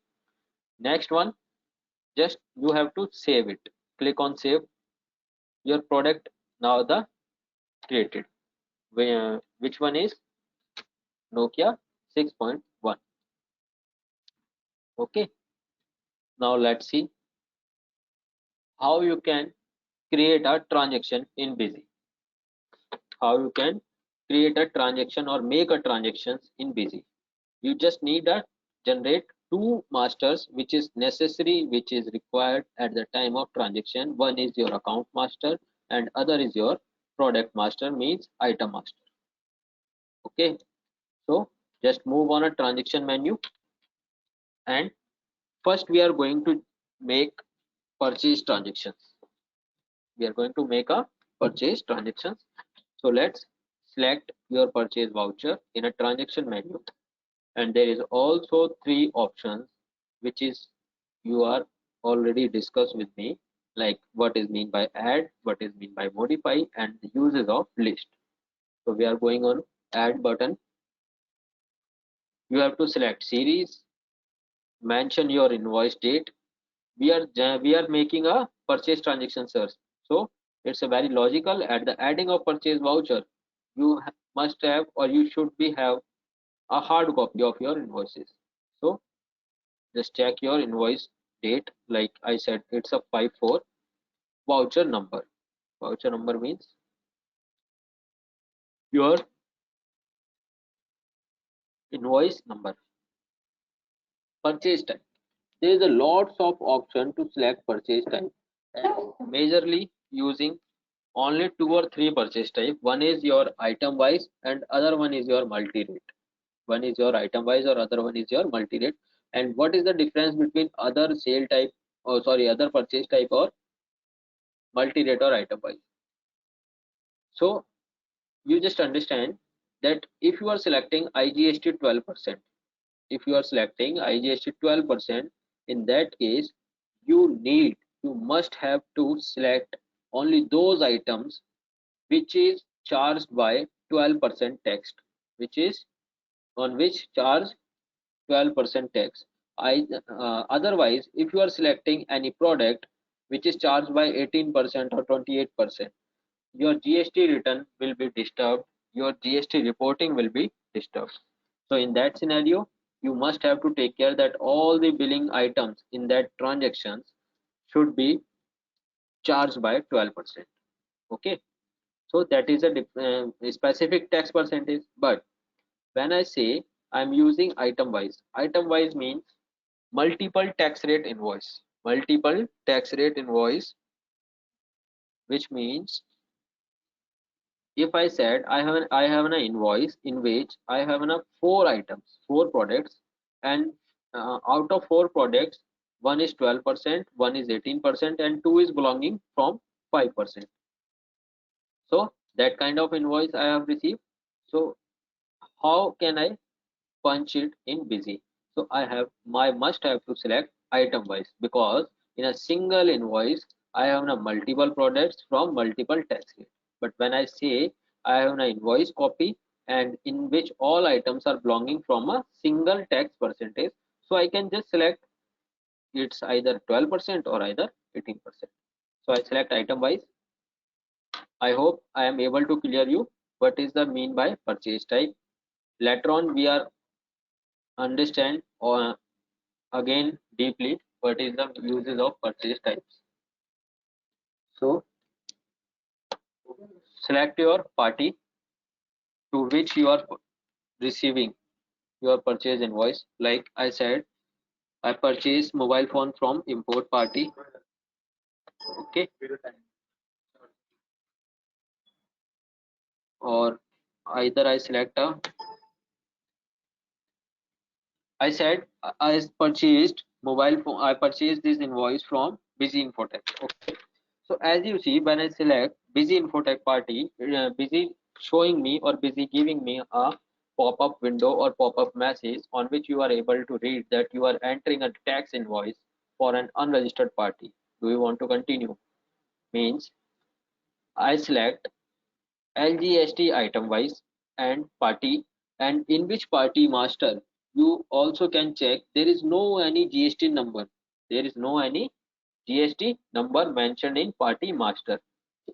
Next one, just you have to save it. Click on save your product. Now the created. Which one is Nokia 6.1. Okay. Now let's see how you can create a transaction in Busy. How you can create a transaction or make a transactions in Busy. You just need a generate two masters which is necessary, which is required at the time of transaction. One is your account master and other is your product master, means item master. Okay, so just move on a transaction menu, and first we are going to make purchase transactions. We are going to make a purchase transactions. So let's select your purchase voucher in a transaction menu, and there is also three options which is you are already discussed with me, like what is mean by add, what is mean by modify, and the uses of list. So we are going on add button. You have to select series, mention your invoice date. We are making a purchase transaction search, so it's a very logical. At the adding of purchase voucher, you must have or you should be have a hard copy of your invoices. So just check your invoice date. Like I said, it's a 54 voucher number. Voucher number means your invoice number. Purchase type. There is a lots of option to select purchase type, and majorly using only two or three purchase type. One is your item wise and other one is your multi-rate. One is your item wise or other one is your multi-rate. And what is the difference between other sale type, or sorry, other purchase type or multi-rate or item wise? So you just understand that if you are selecting IGST 12%, if you are selecting IGST 12%, in that case you must have to select only those items which is charged by 12% tax, which is on which charge 12% tax. Otherwise, if you are selecting any product which is charged by 18% or 28%, your GST return will be disturbed, your GST reporting will be disturbed. So in that scenario, you must have to take care that all the billing items in that transactions should be charged by 12%. Okay, so that is a specific tax percentage. But when I say I'm using item wise means multiple tax rate invoice. Multiple tax rate invoice, which means if I said I have an invoice in which I have four items, four products, and out of four products, one is 12%, one is 18%, and two is belonging from 5%. So that kind of invoice I have received. So how can I punch it in busy? So I must have to select item wise, because in a single invoice I have multiple products from multiple tax rate. But when I say I have an invoice copy and in which all items are belonging from a single tax percentage, so I can just select it's either 12% or either 18%. So I select item wise. I hope I am able to clear you what is the mean by purchase type. Later on we are understand again deeply what is the uses of purchase types. So select your party to which you are receiving your purchase invoice. Like I said, I purchased mobile phone from import party. Okay, or either I select a I said I purchased mobile phone. I purchased this invoice from Busy Infotech. Okay. So as you see, when I select Busy Infotech party, Busy showing me or Busy giving me a pop-up window or pop-up message on which you are able to read that you are entering a tax invoice for an unregistered party. Do you want to continue? Means I select LGST item wise and party, and in which party master you also can check there is no any GST number. There is no any GST number mentioned in party master.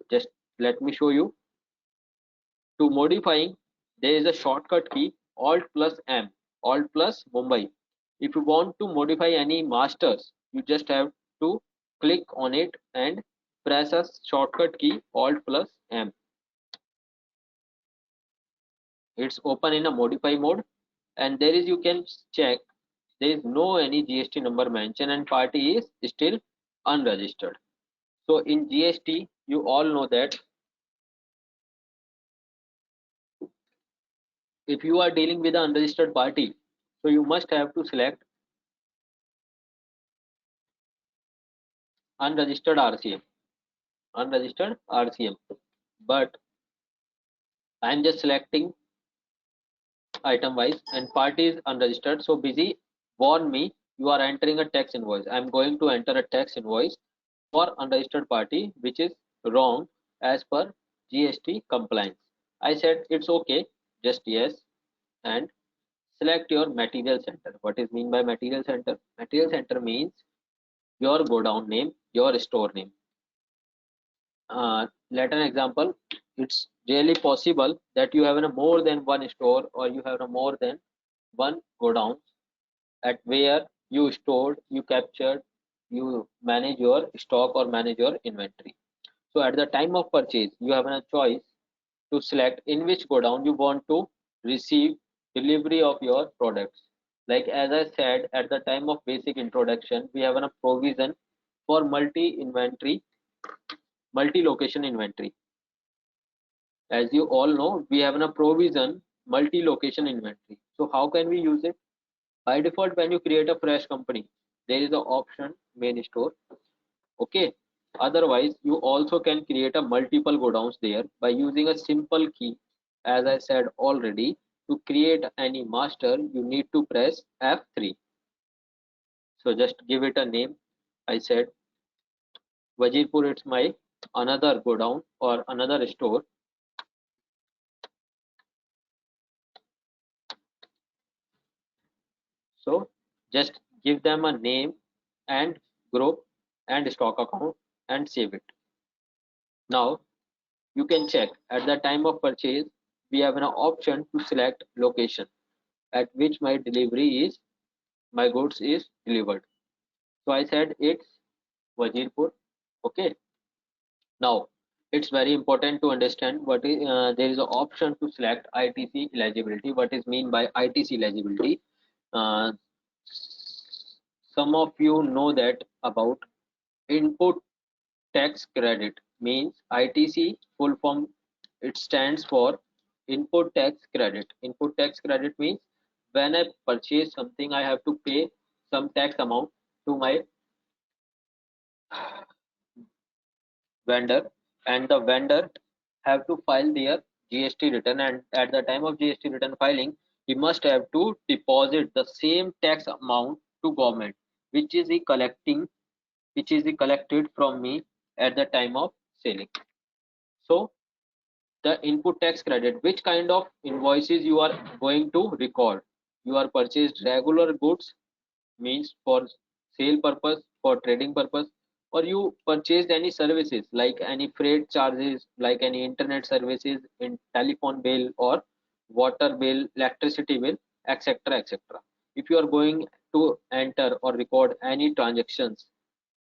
Just let me show you. To modifying, there is a shortcut key Alt plus M, Alt plus Mumbai. If you want to modify any masters, you just have to click on it and press a shortcut key Alt plus M. It's open in a modify mode, and there is you can check there is no any GST number mentioned and party is still unregistered. So in GST you all know that if you are dealing with an unregistered party, so you must have to select unregistered RCM, unregistered RCM. But I am just selecting item wise and party is unregistered. So Busy warn me you are entering a tax invoice. I am going to enter a tax invoice for unregistered party, which is wrong as per GST compliance. I said it's okay, just yes, and select your material center. What is mean by material center? Material center means your godown name, your store name. Let an example. It's really possible that you have a more than one store or you have a more than one godown at where you stored, you captured, you manage your stock or manage your inventory. So at the time of purchase, you have a choice to select in which godown you want to receive delivery of your products. Like as I said at the time of basic introduction, we have a provision for multi-location inventory. As you all know, we have a provision multi-location inventory. So how can we use it? By default, when you create a fresh company, there is the option main store. Okay. Otherwise, you also can create a multiple godowns there by using a simple key. As I said already, to create any master, you need to press F3. So just give it a name. I said Wajirpur, it's my another godown or another store. So just give them a name and group and stock account and save it. Now you can check at the time of purchase, we have an option to select location at which my goods is delivered. So I said it's Wajirpur. Okay. Now, it's very important to understand what is there is an option to select ITC eligibility. What is mean by ITC eligibility? Uh, some of you know that about input tax credit means ITC full form. It stands for input tax credit. Input tax credit means when I purchase something, I have to pay some tax amount to my vendor, and the vendor have to file their GST return, and at the time of GST return filing he must have to deposit the same tax amount to government, which is he collecting, which is he collected from me at the time of selling. So the input tax credit, which kind of invoices you are going to record? You are purchased regular goods, means for sale purpose, for trading purpose, or you purchased any services like any freight charges, like any internet services, in telephone bill or water bill, electricity bill, etc., etc. If you are going to enter or record any transactions,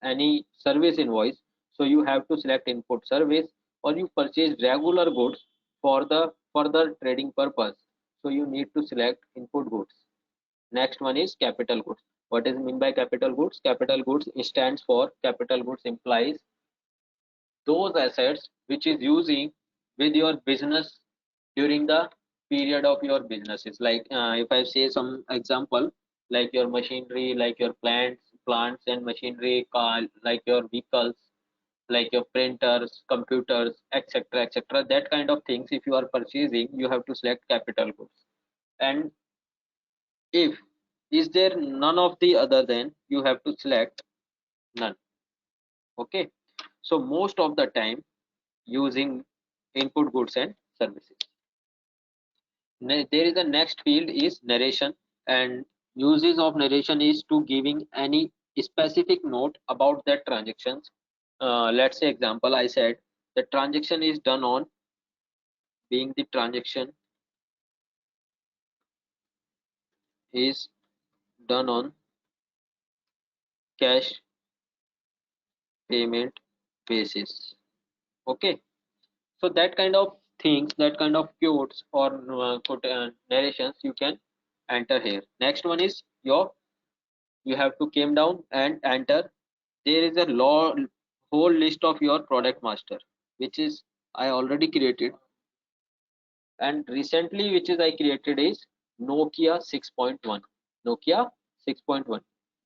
any service invoice, so you have to select input service, or you purchase regular goods for the further trading purpose, so you need to select input goods. Next one is capital goods. What is mean by capital goods? Capital goods stands for, capital goods implies those assets which is using with your business during the period of your businesses. Like if I say some example, like your machinery, like your plants and machinery, like your vehicles, like your printers, computers, etc., etc. That kind of things, if you are purchasing, you have to select capital goods. And if is there none of the other, then you have to select none. Okay, so most of the time using input goods and services. There is a next field is narration, and uses of narration is to giving any specific note about that transactions. Let's say example, I said the transaction is done on, being the transaction is done on cash payment basis. Okay, so that kind of things, that kind of quotes or narrations you can enter here. Next one is your, you have to came down and enter. There is a whole list of your product master, which is I already created, and recently which is I created is Nokia 6.1. Nokia 6.1.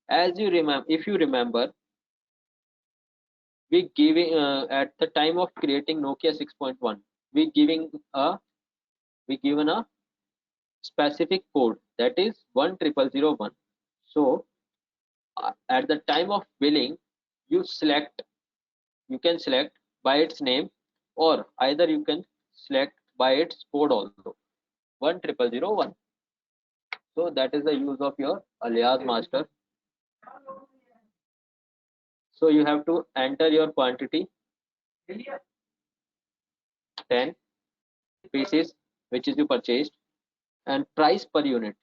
As you remember, if you remember, we giving at the time of creating Nokia 6.1, we giving a, we given a specific code, that is 10001. So at the time of billing, you select, you can select by its name, or either you can select by its code also, 10001. So that is the use of your alias master. So you have to enter your quantity 10 pieces which is you purchased, and price per unit.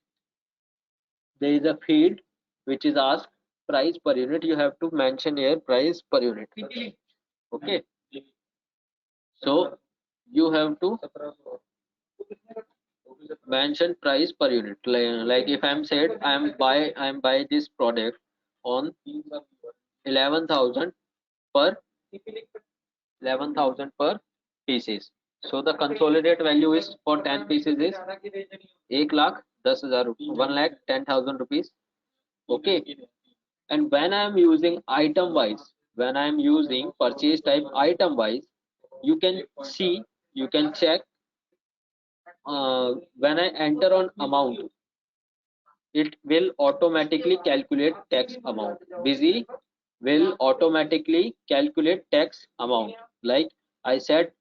There is a field which is asked price per unit. You have to mention here price per unit. Okay, so you have to mention price per unit. Like if I'm said I'm buy this product on 11,000 per 11,000 per pieces. So the consolidated value is for 10 pieces is 1,10,000 rupees, 1,10,000 rupees. Okay, and when I am using item wise, when I am using purchase type item wise, you can see, you can check when I enter on amount, it will automatically calculate tax amount. Busy will automatically calculate tax amount. Like I said,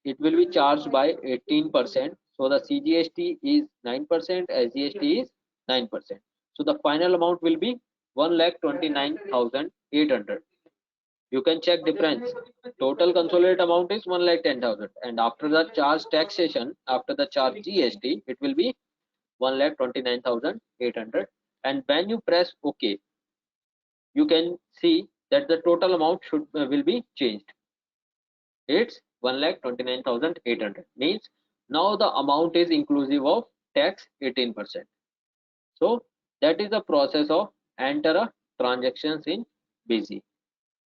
it will be charged by 18%. So the CGST is 9%, SGST is 9%. So the final amount will be 1,29,800. You can check difference. Total consolidated amount is 1,10,000, and after the charge taxation, after the charge GST, it will be 1,29,800. And when you press OK, you can see that the total amount should will be changed. It's 1,29,800. Means now the amount is inclusive of tax 18%. So that is the process of enter a transactions in Busy.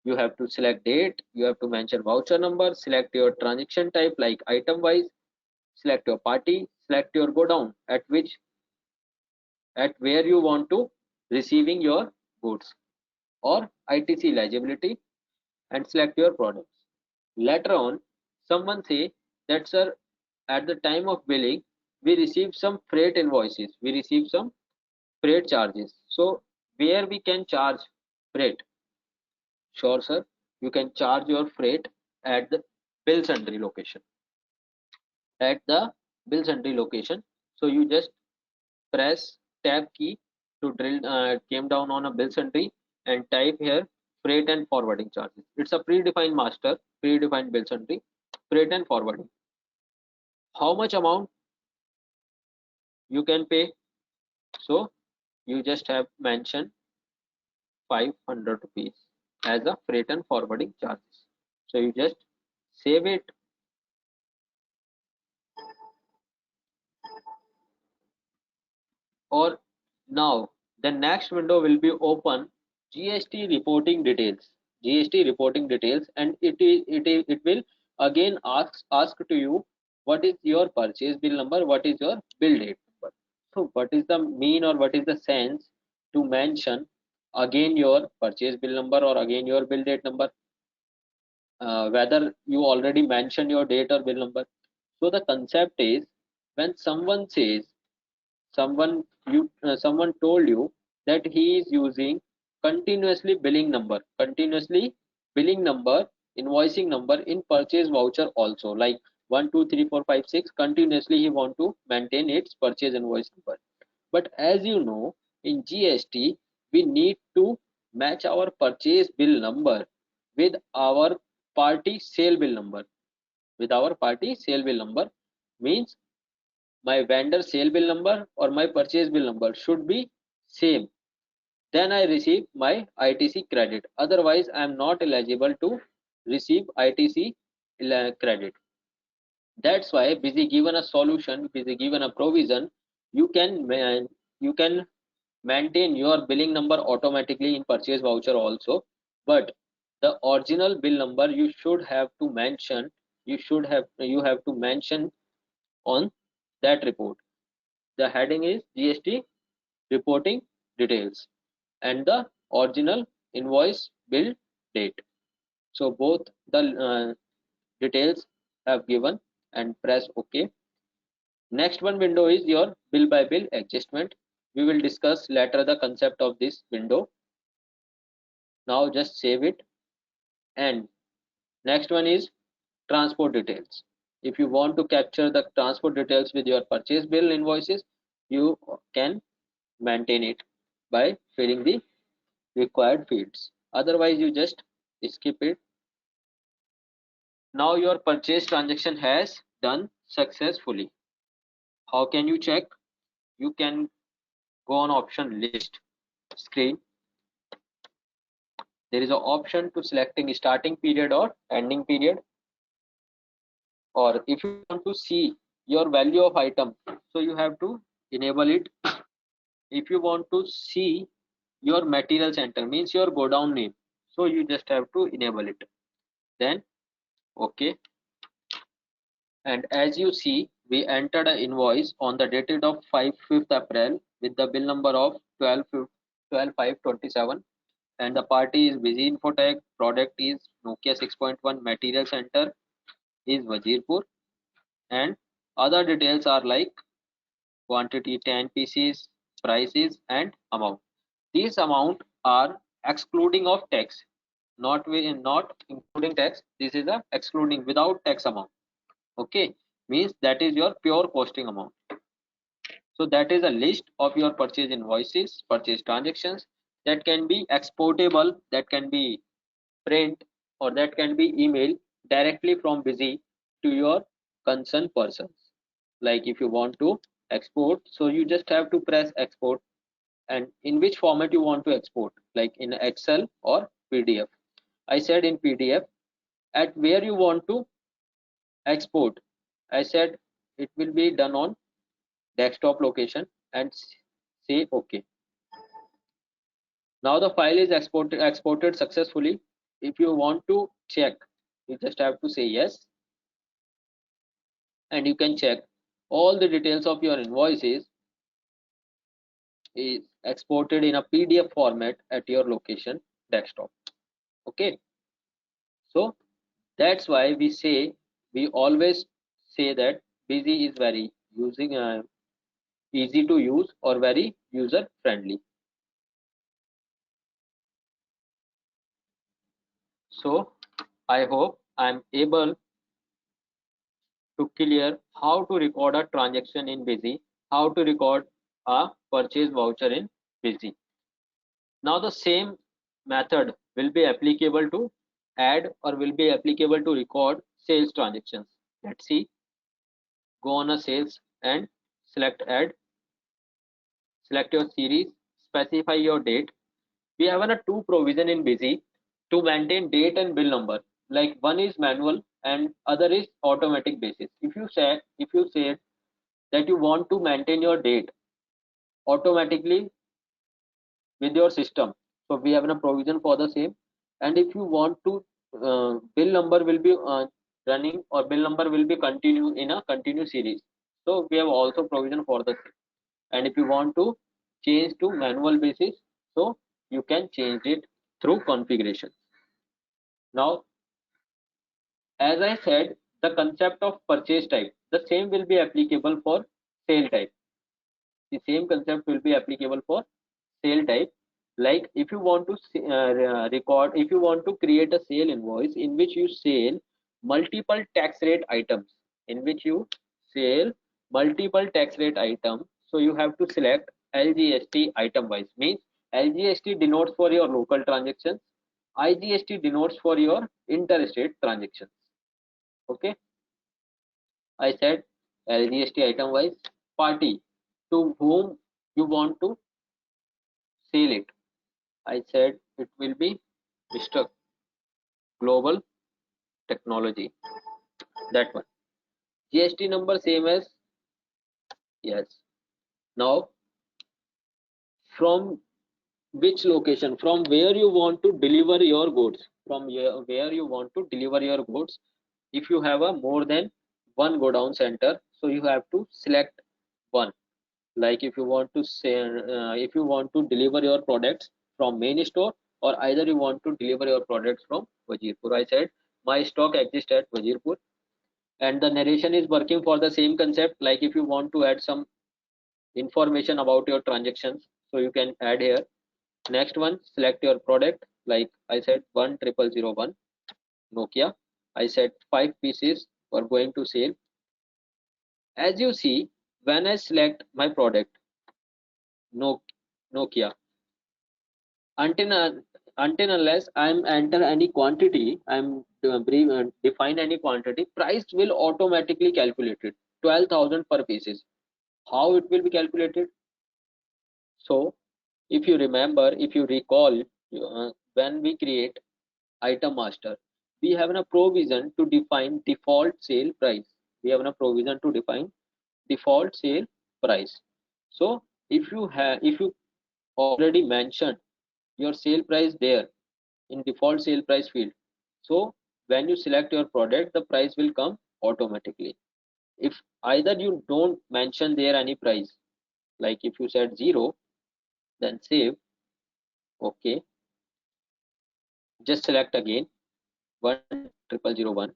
You have to select date, you have to mention voucher number, select your transaction type like item wise, select your party, select your go down at where you want to receiving your goods or ITC eligibility, and select your products. Later on, someone say that sir, at the time of billing, we receive some freight invoices, we receive some freight charges. So where we can charge freight? Sure, sir. You can charge your freight at the bill sundry location. At the bill sundry location. So you just press tab key to drill came down on a bill sundry and type here freight and forwarding charges. It's a predefined master, predefined bill sundry, freight and forwarding. How much amount you can pay? So you just have mentioned 500 rupees as a freight and forwarding charges. So you just save it. Or now the next window will be open GST reporting details. GST reporting details, and it will again ask to you what is your purchase bill number, what is your bill date number. So what is the mean or what is the sense to mention again your purchase bill number or again your bill date number, whether you already mentioned your date or bill number. So the concept is when someone says someone told you that he is using continuously billing number, invoicing number in purchase voucher also, like 1 2 3 4 5 6 continuously he want to maintain its purchase invoice number. But as you know, in GST we need to match our purchase bill number with our party sale bill number. With our party sale bill number means my vendor sale bill number or my purchase bill number should be same. Then I receive my ITC credit. Otherwise, I am not eligible to receive ITC credit. That's why Busy given a solution, Busy given a provision. You can maintain your billing number automatically in purchase voucher also, but the original bill number you should have to mention. You have to mention on that report. The heading is GST reporting details and the original invoice bill date. So both the details have given, and press OK. Next one window is your bill by bill adjustment. We will discuss later the concept of this window. Now just save it. And next one is transport details. If you want to capture the transport details with your purchase bill invoices, you can maintain it by filling the required fields. Otherwise, you just skip it. Now your purchase transaction has done successfully. How can you check? You can go on option list screen. There is an option to selecting starting period or ending period. Or if you want to see your value of item, so you have to enable it. If you want to see your material center, means your go down name, so you just have to enable it. Then OK. And as you see, we entered an invoice on the dated of 5th April with the bill number of 12/5/27, and the party is Busy Infotech, product is Nokia 6.1, material center is Wazirpur, and other details are like quantity 10 pieces, prices, and amount. These amount are excluding of tax, not including tax. This is a excluding without tax amount. Okay, means that is your pure costing amount. So that is a list of your purchase invoices, purchase transactions that can be exportable, that can be print, or that can be emailed directly from Busy to your concerned persons. Like if you want to export, so you just have to press export, and in which format you want to export, like in Excel or PDF. I said in PDF. at where you want to export. I said it will be done on desktop location and say OK. Now the file is exported successfully. If you want to check, you just have to say yes, and you can check all the details of your invoices is exported in a PDF format at your location desktop. Okay, so that's why we always say that Busy is very easy to use or very user friendly. So I hope I'm able to clear how to record a transaction in Busy, how to record a purchase voucher in Busy. Now the same method will be applicable to add or will be applicable to record sales transactions. Let's see. Go on a sales and select add, select your series, specify your date. We have a two provision in Busy to maintain date and bill number. Like one is manual and other is automatic basis. If you say that you want to maintain your date automatically with your system, so we have a provision for the same. And if you want to bill number will be running or bill number will be continue in a continuous series, so we have also provision for the same. And if you want to change to manual basis, so you can change it through configuration. Now as I said, the concept of purchase type, the same will be applicable for sale type. The same concept will be applicable for sale type. Like if you want to record, if you want to create a sale invoice in which you sell multiple tax rate items, in which you sell multiple tax rate items, so you have to select LGST item wise. Means LGST denotes for your local transactions, IGST denotes for your interstate transactions. Okay, I said LGST item wise. Party, to whom you want to sell it, I said it will be Mr. Global Technology, that one. GST number same as yes. Now from which location, from where you want to deliver your goods, from where you want to deliver your goods. If you have a more than one godown center, so you have to select one. Like if you want to say if you want to deliver your products from main store, or either you want to deliver your products from Wazirpur. I said my stock exists at Wazirpur, and the narration is working for the same concept. Like if you want to add some information about your transactions, so you can add here. Next one, select your product. Like I said 10001 Nokia. I said 5 pieces were going to sale. As you see, when I select my product Nokia, until unless I'm enter any quantity, I'm define any quantity, price will automatically calculated 12,000 per pieces. How it will be calculated? So if you remember, if you recall, when we create item master, we have a provision to define default sale price. We have a provision to define default sale price. So if you already mentioned your sale price there in default sale price field, so when you select your product, the price will come automatically. If either you don't mention there any price, like if you said 0, then save. Okay, just select again 10001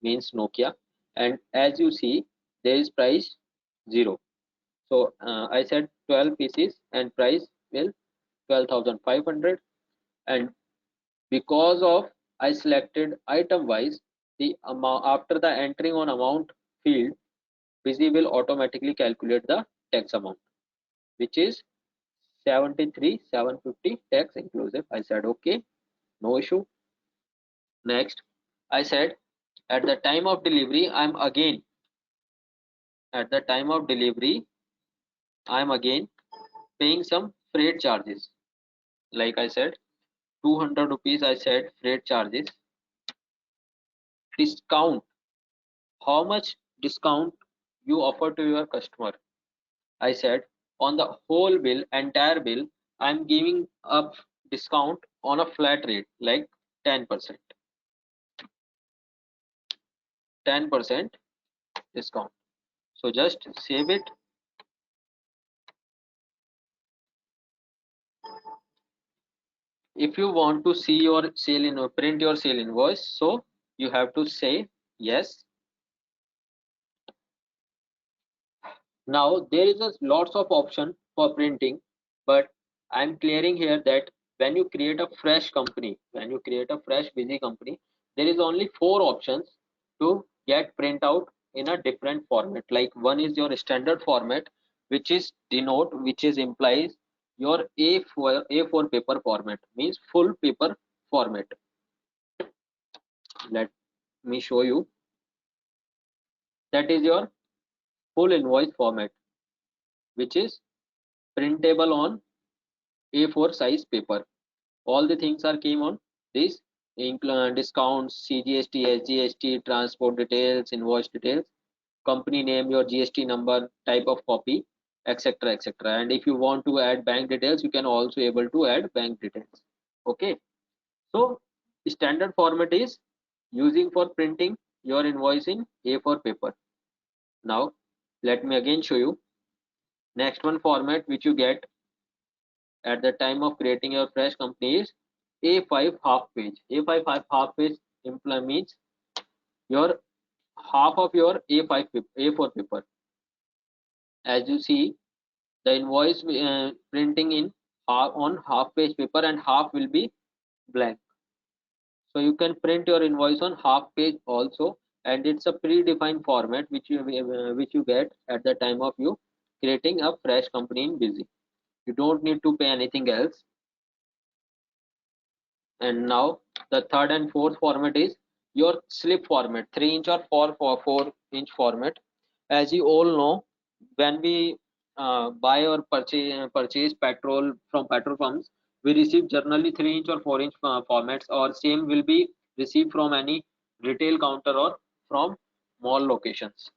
means Nokia, and as you see there is price 0. So I said 12 pieces and price will 12,500, and because of I selected item wise, the amount after the entering on amount field, Busy will automatically calculate the tax amount, which is 73,750 tax inclusive. I said okay, no issue. Next, I said at the time of delivery, I'm again paying some freight charges. Like I said 200 rupees, I said freight charges. discount. How much discount you offer to your customer? I said on the whole bill, entire bill, I'm giving up discount on a flat rate like 10%. 10% discount. So just save it. If you want to see your sale in print your sale invoice, so you have to say yes. Now there is a lots of option for printing, but I'm clearing here that when you create a fresh company, when you create a fresh busy company, there is only 4 options to get printout in a different format. Like one is your standard format, which is denote, which is implies your A4 paper format, means full paper format. Let me show you. That is your full invoice format, which is printable on A4 size paper. All the things are came on this, discounts, CGST, SGST, transport details, invoice details, company name, your GST number, type of copy, etc, etc. And if you want to add bank details, you can also able to add bank details. Okay, so standard format is using for printing your invoice in A4 paper. Now let me again show you. Next one format which you get at the time of creating your fresh company is A5 half page. A5 half page means your half of your A4 paper. As you see, the invoice printing in on half page paper and half will be blank. So you can print your invoice on half page also, and it's a predefined format which you get at the time of you creating a fresh company in Busy. You don't need to pay anything else. And now the third and fourth format is your slip format, 3-inch or 4-inch format. As you all know, when we buy or purchase petrol from petrol pumps, we receive generally 3-inch or 4-inch formats, or same will be received from any retail counter or from mall locations.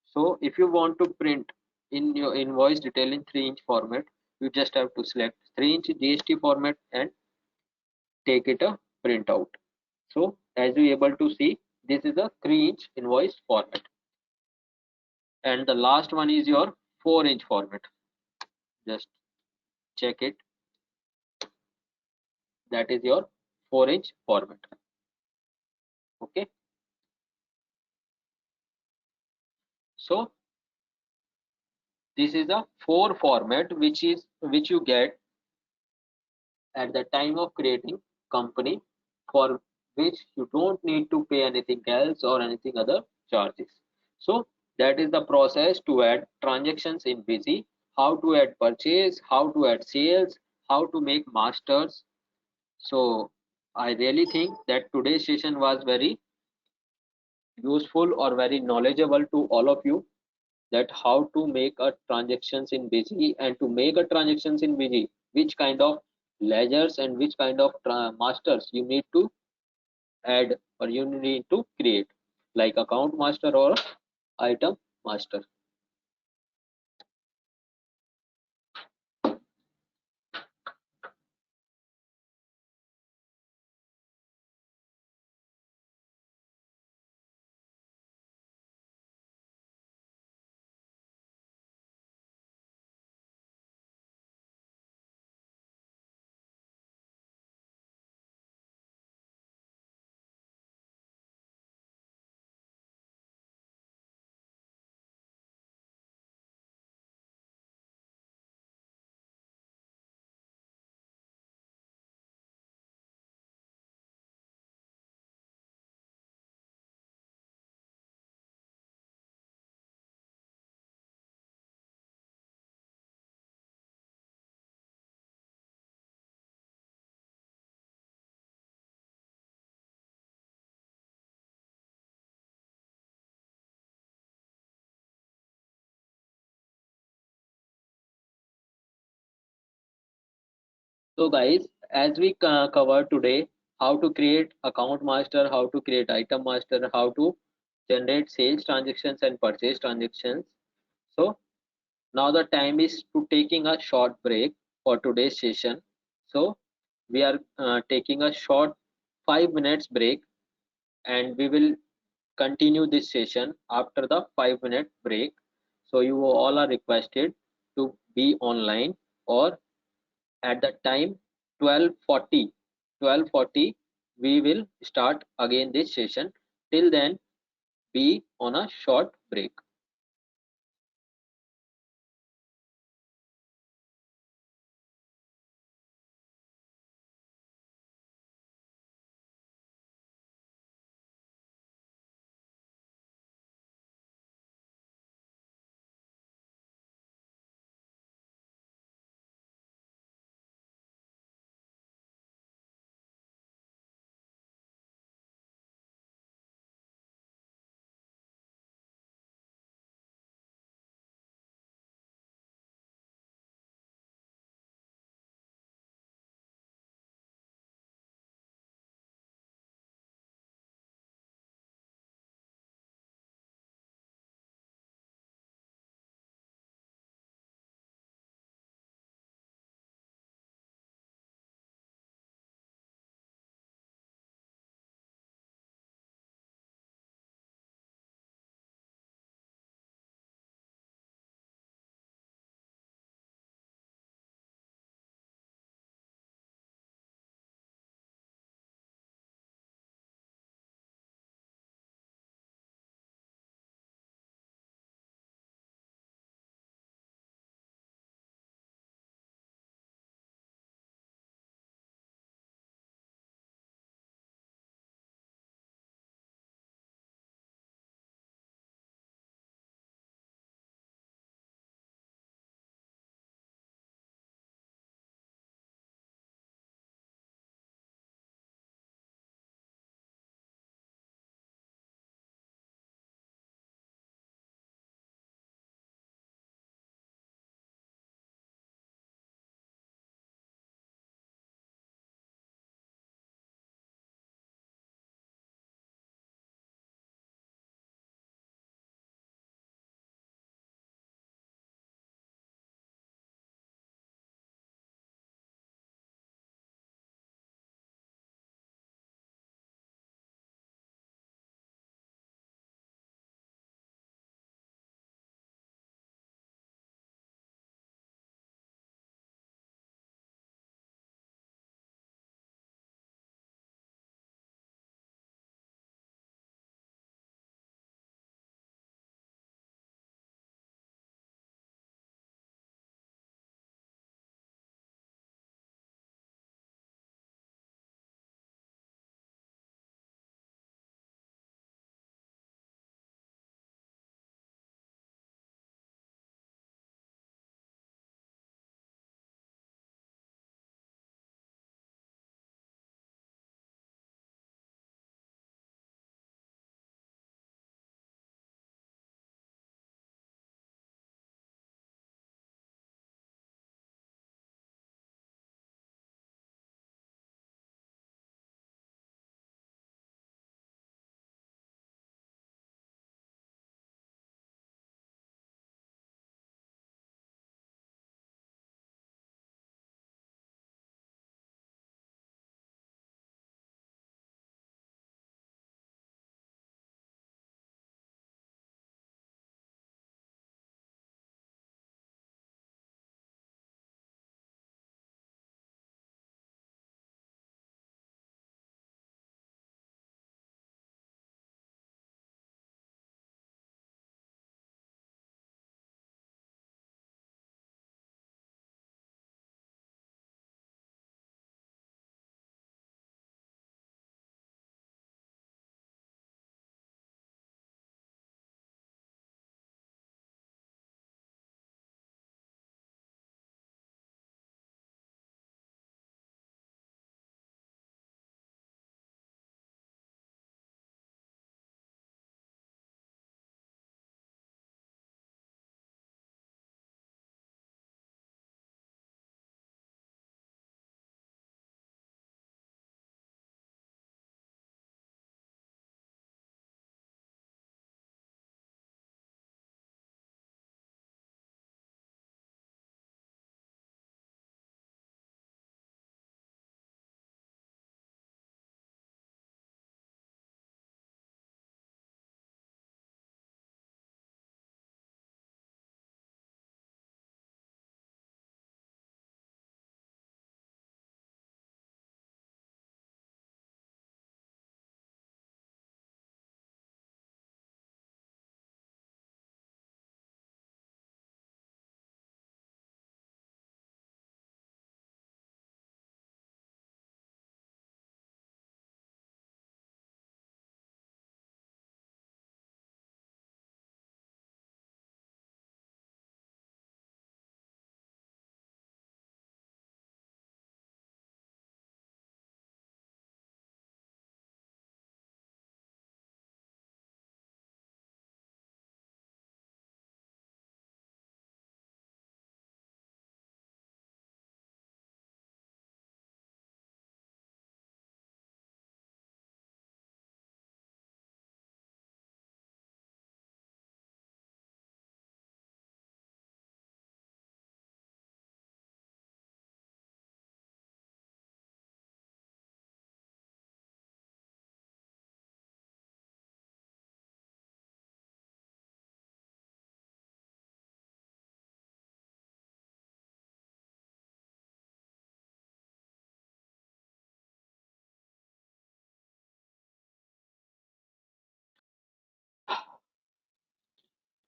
So if you want to print in your invoice detail in 3-inch format, you just have to select 3-inch GST format and take it a printout. So as you able to see, this is a 3-inch invoice format, and the last one is your 4-inch format. Just check it. That is your 4-inch format. Okay, so this is a 4 format which you get at the time of creating company, for which you don't need to pay anything else or anything other charges. So that is the process to add transactions in Busy, how to add purchase, how to add sales, how to make masters. So I really think that today's session was very useful or very knowledgeable to all of you, that how to make a transactions in Busy, and to make a transactions in Busy, which kind of ledgers and which kind of masters you need to add or you need to create, like account master or item master. So guys, as we covered today how to create account master, how to create item master, how to generate sales transactions and purchase transactions. So now the time is to taking a short break for today's session. So we are taking a short 5 minutes break, and we will continue this session after the 5 minute break. So you all are requested to be online, or at the time 12:40 we will start again this session. Till then, be on a short break.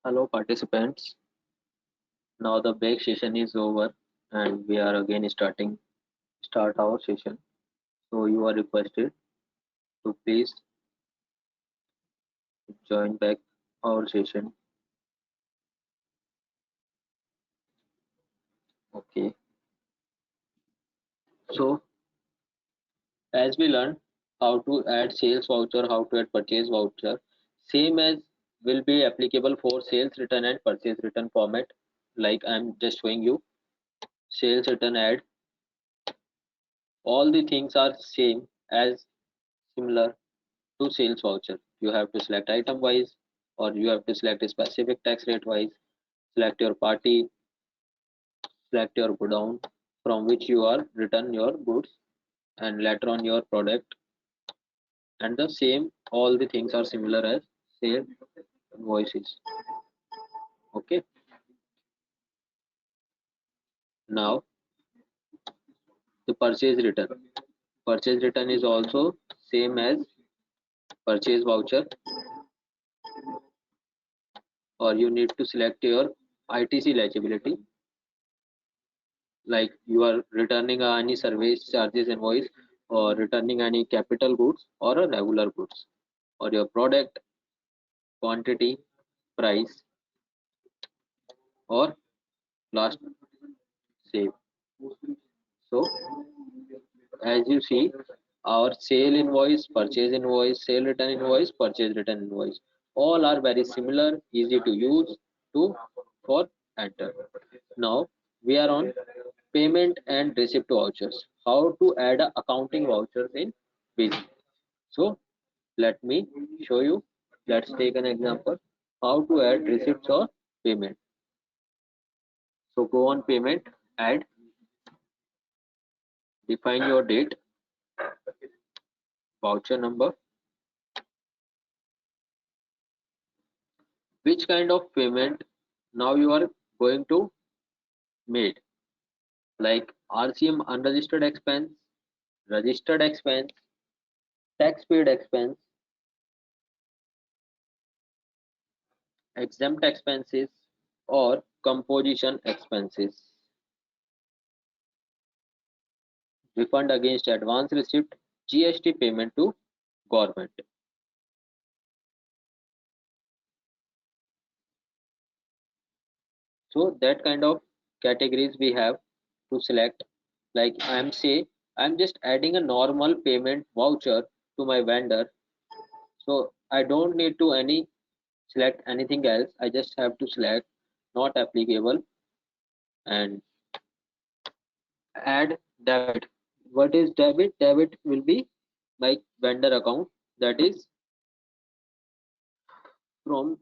Hello participants. Now the break session is over and we are again start our session. So you are requested to please join back our session. Okay. So as we learned how to add sales voucher, how to add purchase voucher, same as will be applicable for sales return and purchase return format. Like I'm just showing you sales return add. All the things are same as similar to sales voucher. You have to select item wise or you have to select a specific tax rate wise, select your party, select your godown from which you are return your goods and later on your product, and the same all the things are similar as sales invoices. Okay, now the purchase return is also same as purchase voucher, or you need to select your ITC eligibility, like you are returning any service charges invoice or returning any capital goods or a regular goods, or your product quantity, price, or last save. So as you see, our sale invoice, purchase invoice, sale return invoice, purchase return invoice, all are very similar, easy to use to for enter. Now we are on payment and receipt vouchers. How to add a accounting vouchers in Busy. So let me show you. Let's take an example. How to add receipts or payment. So go on payment, add, define your date, voucher number, which kind of payment now you are going to made, like RCM unregistered expense, registered expense, tax paid expense, exempt expenses, or composition expenses, refund against advance receipt, GST payment to government. So that kind of categories we have to select. Like I'm just adding a normal payment voucher to my vendor, so I don't need to any select anything else. I just have to select not applicable and add debit. What is debit? Debit will be my vendor account, that is from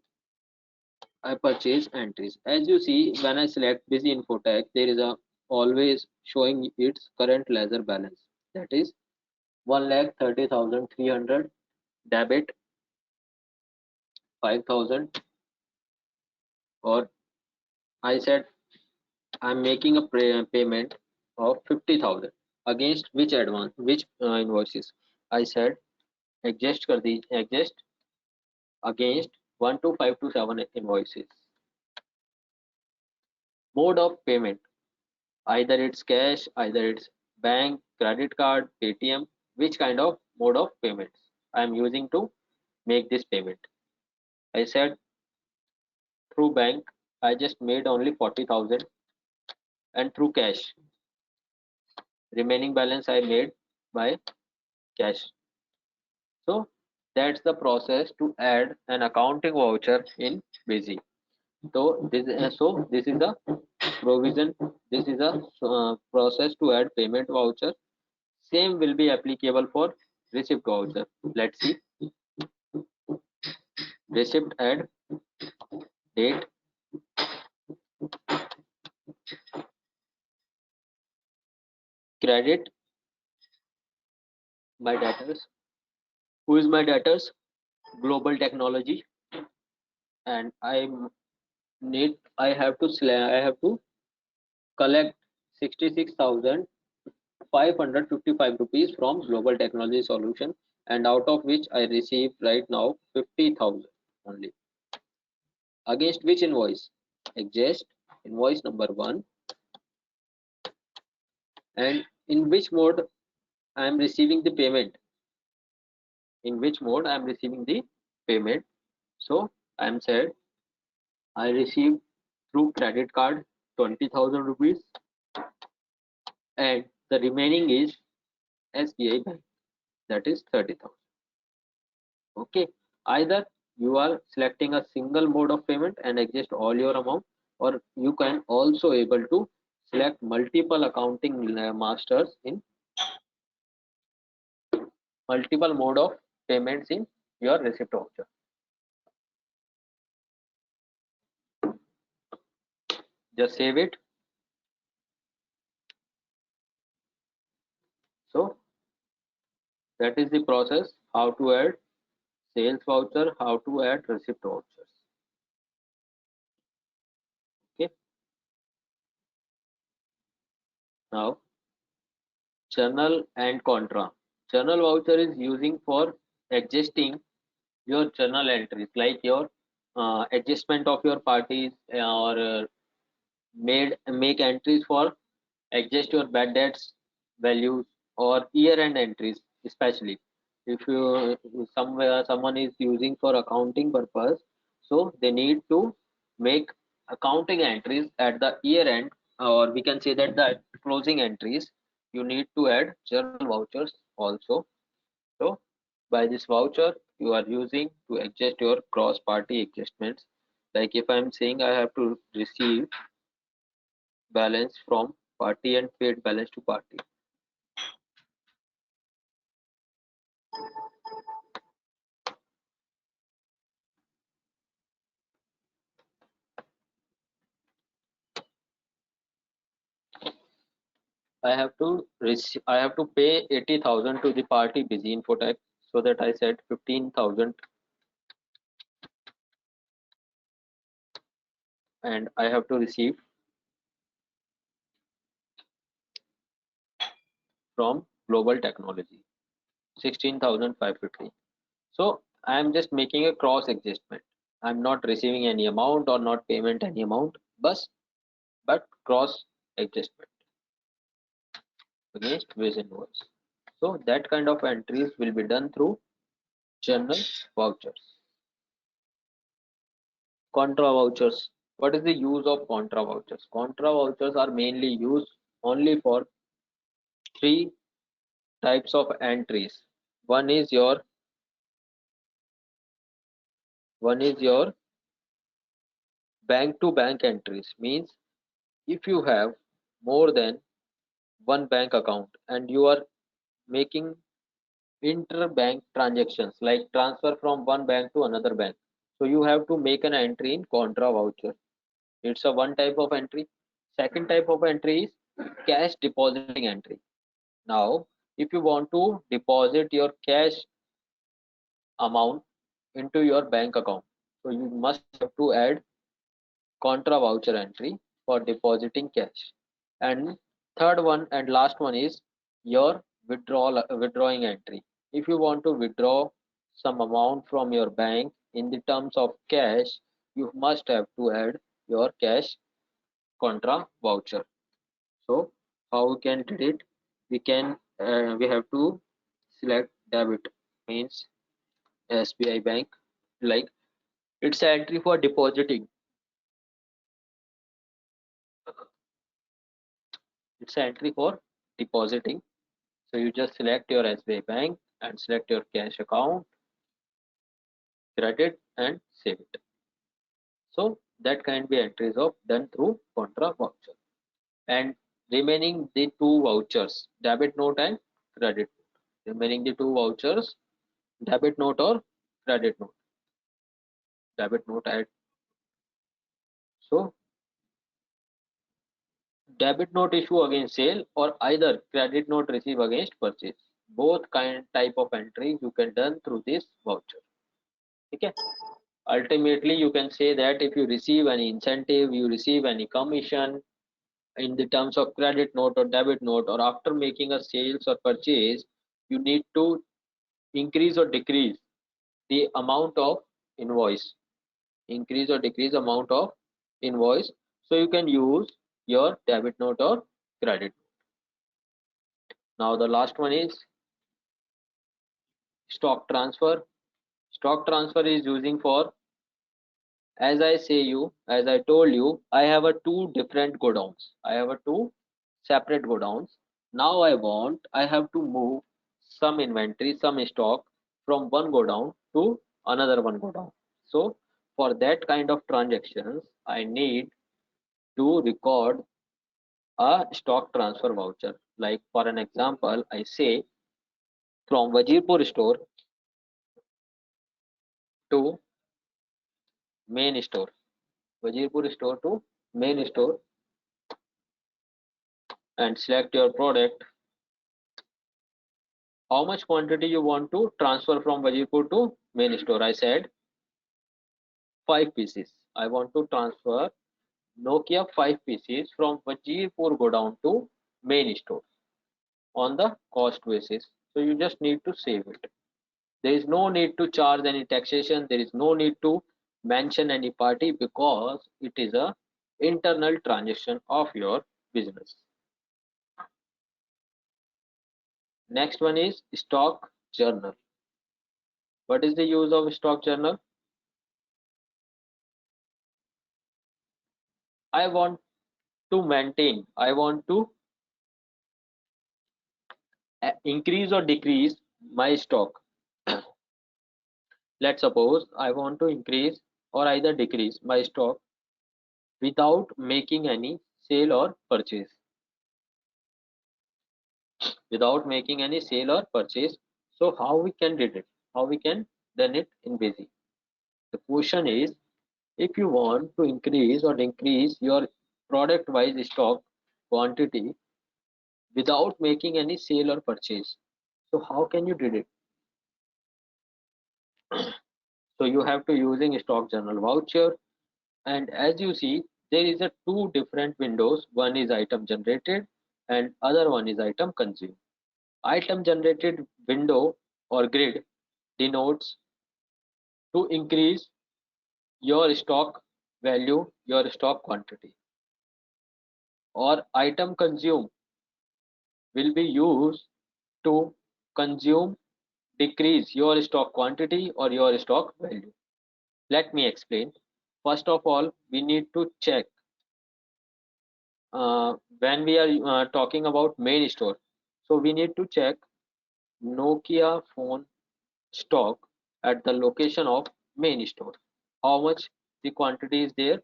I purchase entries. As you see, when I select Busy Infotech, there is a always showing its current ledger balance, that is 1,30,300, debit 5,000, or I said I'm making a payment of 50,000 against which advance, which invoices. I said adjust kar di, adjust against 12527 invoices. Mode of payment, either it's cash, either it's bank, credit card, Paytm, which kind of mode of payments I'm using to make this payment. I said through bank, I just made only 40,000, and through cash, remaining balance I made by cash. So that's the process to add an accounting voucher in Busy. So this is the provision. This is a process to add payment voucher. Same will be applicable for receipt voucher. Let's see. Receipt add date, credit my debtors. Who is my debtors? Global Technology, and I have to collect 66,555 rupees from Global Technology Solution, and out of which I receive right now 50,000 only. Against which invoice? Against invoice number 1. And in which mode I am receiving the payment? In which mode I am receiving the payment? So I am said I received through credit card 20,000 rupees, and the remaining is SBI Bank, that is 30,000. Okay, either you are selecting a single mode of payment and adjust all your amount, or you can also able to select multiple accounting masters in multiple mode of payments in your receipt voucher. Just save it. So that is the process, how to add sales voucher, how to add receipt vouchers. Okay, now journal and contra. Journal voucher is using for adjusting your journal entries, like your adjustment of your parties, or make entries for adjust your bad debts values, or year end entries. Especially if you somewhere someone is using for accounting purpose, so they need to make accounting entries at the year end, or we can say that the closing entries. You need to add journal vouchers also. So by this voucher you are using to adjust your cross party adjustments. Like if I'm saying I have to receive balance from party and paid balance to party. I have to pay 80,000 to the party Busy Infotech, so that I said 15,000, and I have to receive from Global Technology 16,550. So I am just making a cross adjustment. I'm not receiving any amount or not payment any amount, but cross adjustment against this invoice. So that kind of entries will be done through journal vouchers. Contra vouchers. What is the use of contra vouchers? Contra vouchers are mainly used only for three types of entries. One is your bank to bank entries. Means if you have more than one bank account and you are making interbank transactions, like transfer from one bank to another bank, so you have to make an entry in contra voucher. It's a one type of entry. Second type of entry is cash depositing entry. Now if you want to deposit your cash amount into your bank account, so you must have to add contra voucher entry for depositing cash. And third one and last one is your withdrawing entry. If you want to withdraw some amount from your bank in the terms of cash, you must have to add your cash contra voucher. So how we can do it? We have to select debit, means SBI Bank, like it's an entry for depositing. It's an entry for depositing. So you just select your SBI Bank and select your cash account, credit, and save it. So that can be entries of done through contra voucher. And remaining the two vouchers, debit note and credit note. Remaining the two vouchers, debit note or credit note. Debit note add. So debit note issue against sale, or either credit note receive against purchase. Both kind type of entry you can done through this voucher. Okay. Ultimately you can say that if you receive any incentive, you receive any commission in the terms of credit note or debit note, or after making a sales or purchase, you need to increase or decrease the amount of invoice. increase or decrease amount of invoice, so you can use your debit note or credit. Now the last one is stock transfer. Stock transfer is using for, as I told you, I have a two different godowns. I have a two separate godowns. Now I have to move some inventory, some stock from one godown to another one godown. So for that kind of transactions, I need to record a stock transfer voucher. Like for an example, I say from Wajirpur store to main store. Wajirpur store to main store, and select your product. How much quantity you want to transfer from Wajirpur to main store? I said 5 pieces. I want to transfer Nokia 5 pieces from Wajirpur godown to main store on the cost basis. So you just need to save it. There is no need to charge any taxation. There is no need to mention any party, because it is a internal transaction of your business. Next one is stock journal. What is the use of stock journal? I want I want to increase or decrease my stock. Let's suppose I want to increase or either decrease my stock without making any sale or purchase. Without making any sale or purchase. So how we can do it? How we can done it in Busy? The question is, if you want to increase or decrease your product wise stock quantity without making any sale or purchase, so how can you do it? So you have to using stock journal voucher, and as you see, there is a two different windows. One is item generated and other one is item consumed. Item generated window or grid denotes to increase your stock value, your stock quantity, or item consumed will be used to consume, decrease your stock quantity or your stock value. Let me explain. First of all, we need to check when we are talking about main store. So we need to check Nokia phone stock at the location of main store. How much the quantity is there?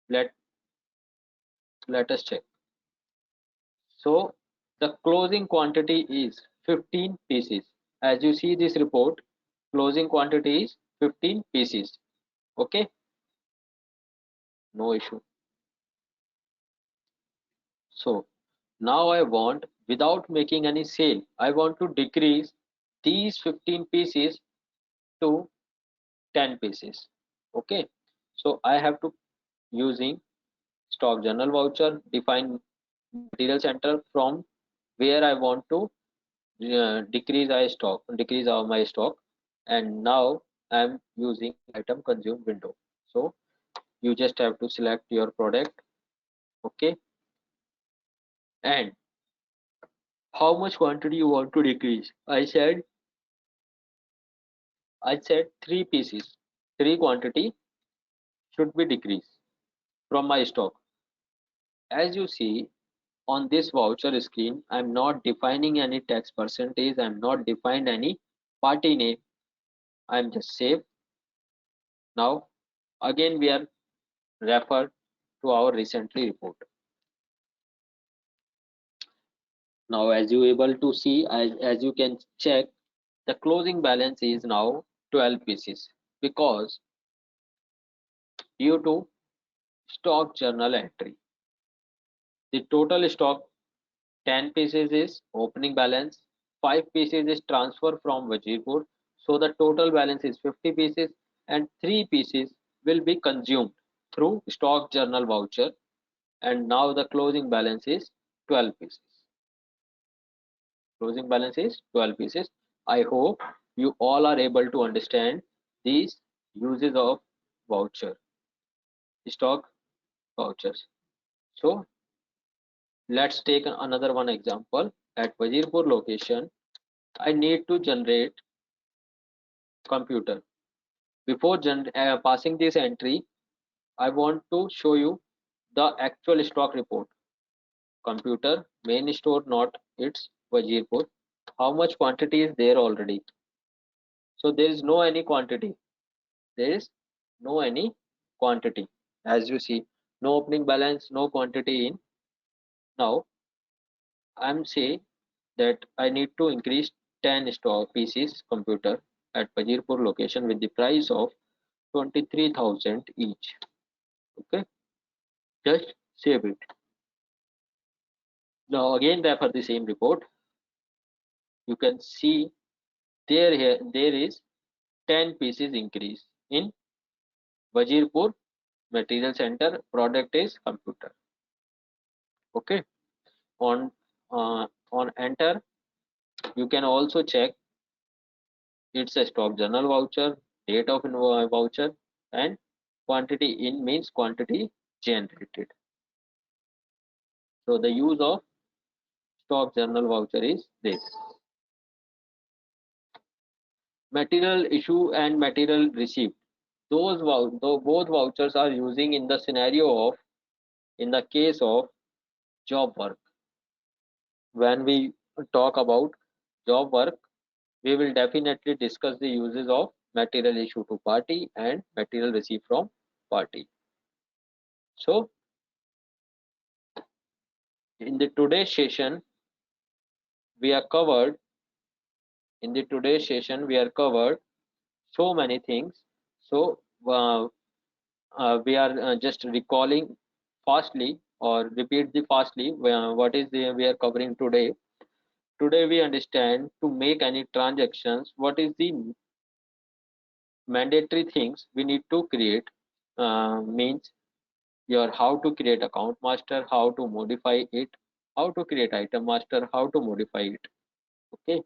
Let us check. So the closing quantity is 15 pieces. As you see this report, closing quantity is 15 pieces. Okay, no issue. So now I want, without making any sale, I want to decrease these 15 pieces to 10 pieces. Okay, so I have to using stock journal voucher, define material center from where I want to decrease my stock, and now I'm using item consumed window. So you just have to select your product. Okay, and how much quantity you want to decrease? I said 3 pieces. 3 quantity should be decreased from my stock. As you see on this voucher screen, I'm not defining any tax percentage, I'm not defined any party name, I'm just save. Now again we are referred to our recently report. Now as you able to see, as you can check, the closing balance is now 12 pieces, because due to stock journal entry, the total stock 10 pieces is opening balance, 5 pieces is transfer from Wajirpur, so the total balance is 50 pieces, and 3 pieces will be consumed through stock journal voucher, and now the closing balance is 12 pieces. Closing balance is 12 pieces. I hope you all are able to understand these uses of voucher, stock vouchers. So let's take another one example. At Wazirpur location, I need to generate computer. Before passing this entry, I want to show you the actual stock report. Computer, main store, not its Wazirpur. How much quantity is there already? So there is no any quantity. There is no any quantity. As you see, no opening balance, no quantity in. Now I'm saying that I need to increase 10 stock pieces computer at Wazirpur location with the price of 23,000 each. Okay, just save it. Now again refer the same report. You can see there is 10 pieces increase in Wazirpur material center. Product is computer. Okay, on on enter you can also check it's a stock journal voucher, date of voucher, and quantity in means quantity generated. So the use of stock journal voucher is this. Material issue and material received. Both vouchers are using in the scenario of in the case of job work. When we talk about job work, we will definitely discuss the uses of material issue to party and material received from party. So in the today's session we are covered so many things. So we are just recalling fastly or repeat the fastly what is the we are covering today. Today we understand to make any transactions what is the mandatory things we need to create, means your how to create account master, how to modify it, how to create item master, how to modify it. Okay,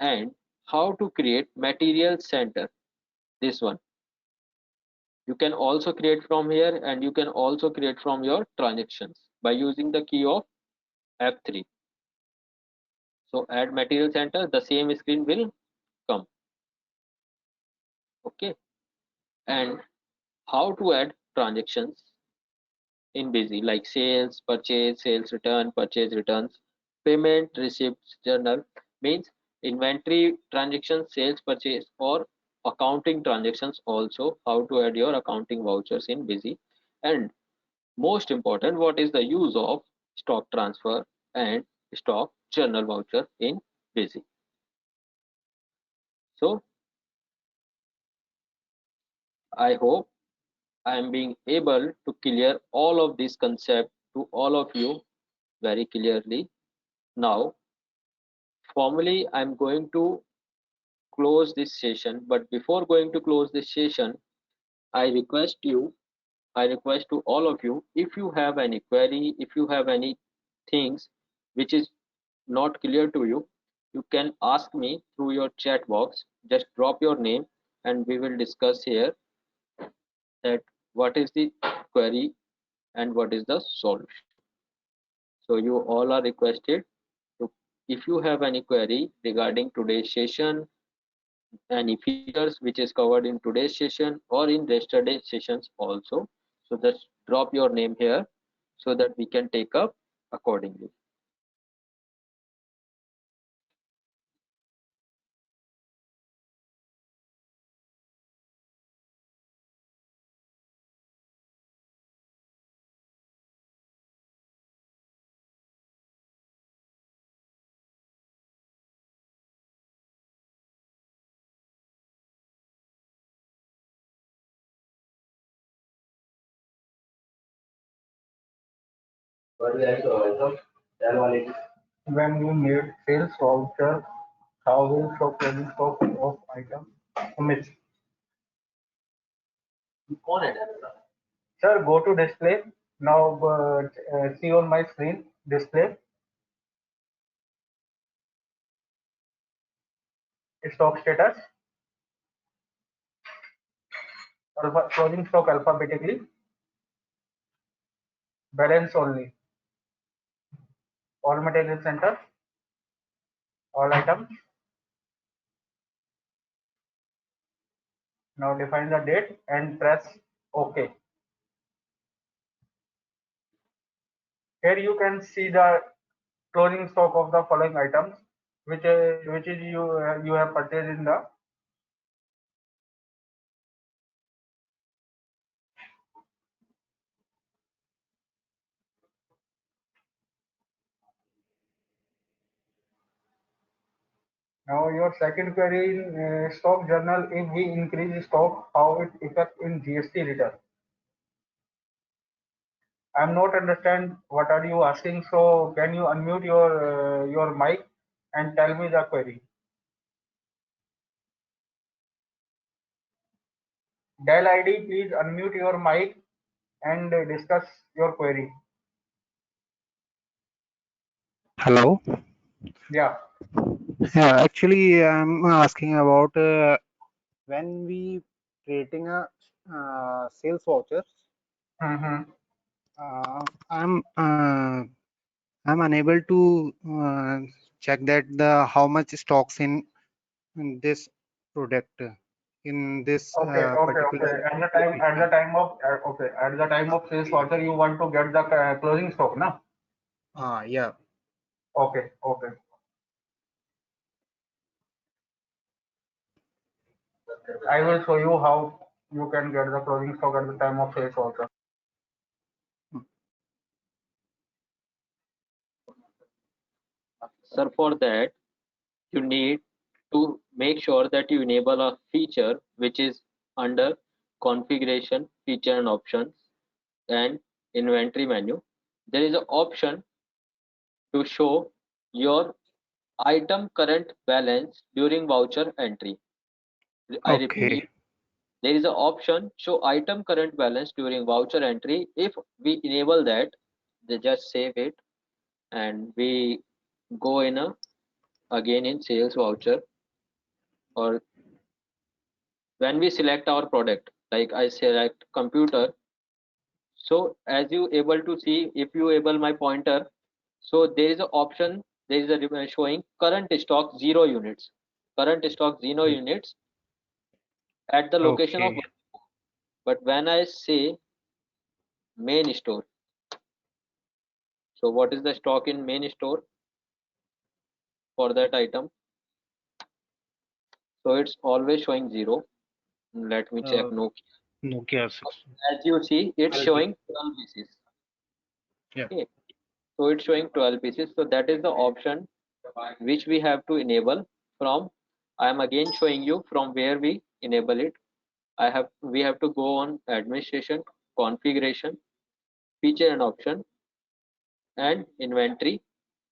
and how to create material center. This one you can also create from here, and you can also create from your transactions by using the key of F3. So add material center, the same screen will come. Okay, and how to add transactions in busy like sales, purchase, sales return, purchase returns, payment receipts journal means inventory transactions, sales purchase, or accounting transactions. Also how to add your accounting vouchers in busy, and most important what is the use of stock transfer and stock journal voucher in busy. So I hope I am being able to clear all of this concept to all of you very clearly. Now formally I'm going to close this session, but before going to close this session I request to all of you, if you have any query, if you have any things which is not clear to you, you can ask me through your chat box. Just drop your name and we will discuss here that what is the query and what is the solution. So you all are requested to, if you have any query regarding today's session, any features which is covered in today's session or in yesterday's sessions also, so just drop your name here so that we can take up accordingly. When you need sales voucher, thousands of credit of items. Amit. Sir, go to display. Now see on my screen display stock status. closing stock alphabetically. Balance only. All material center. All items. Now define the date and press OK. Here you can see the closing stock of the following items, which is you have purchased in the. Now your second query in stock journal: if we increase stock, how it affects in GST return? I'm not understand what are you asking. So can you unmute your mic and tell me the query? Dell ID, please unmute your mic and discuss your query. Hello. Yeah. Yeah, actually, I'm asking about when we creating a sales vouchers. Mm-hmm. Uh, I'm uh, I'm unable to check that the how much stocks in this product in this Okay. particular At the time of sales voucher, you want to get the closing stock, na? yeah. Okay. I will show you how you can get the closing stock at the time of sales voucher. Sir, for that, you need to make sure that you enable a feature which is under configuration, feature and options, and inventory menu. There is an option to show your item current balance during voucher entry. I repeat, Okay. there is an option show item current balance during voucher entry. If we enable that, they just save it and we go in a again in sales voucher, or when we select our product, like I select computer. So as you able to see, if you able my pointer, so there is an option, there is a showing current stock 0 units, current stock 0 units at the location of. Okay. But when I say main store, so what is the stock in main store for that item? So it's always showing 0. Let me check. Uh, No, Nokia 6. as you see, it's LT. showing 12 pieces. Yeah. Okay, so it's showing 12 pieces. So that is the option which we have to enable from. I am again showing you from where we enable it. We have to go on administration, configuration, feature and option, and inventory,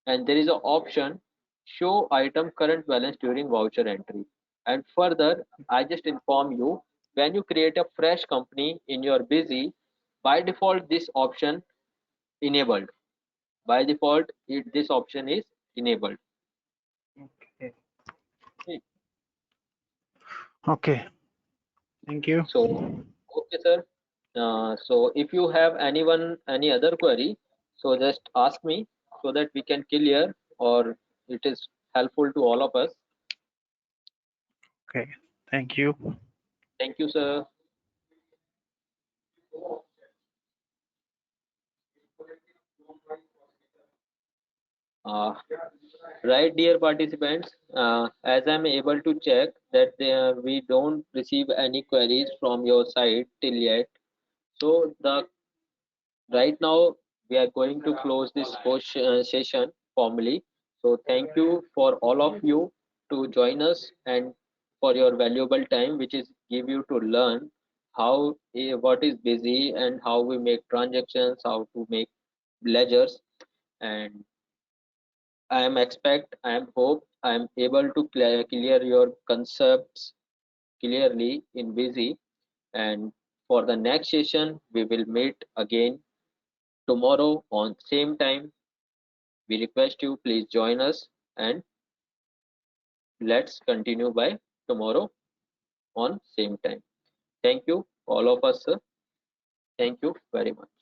and there is an option show item current balance during voucher entry. And further, I just inform you, when you create a fresh company in your busy, by default this option enabled. By default this option is enabled. Okay. Okay. Okay. Thank you. So okay sir, so if you have any other query, so just ask me so that we can clear, or it is helpful to all of us. Okay. Thank you. Thank you sir. uh, right, dear participants, as I'm able to check that we don't receive any queries from your side till yet, so the right now we are going to close this session formally. So thank you for all of you to join us and for your valuable time which is give you to learn how what is busy and how we make transactions, how to make ledgers. And I am expect, I am hope I am able to clear your concepts clearly in busy. And for the next session we will meet again tomorrow on same time. We request you please join us, and let's continue by tomorrow on same time. Thank you. all of us, sir. Thank you very much.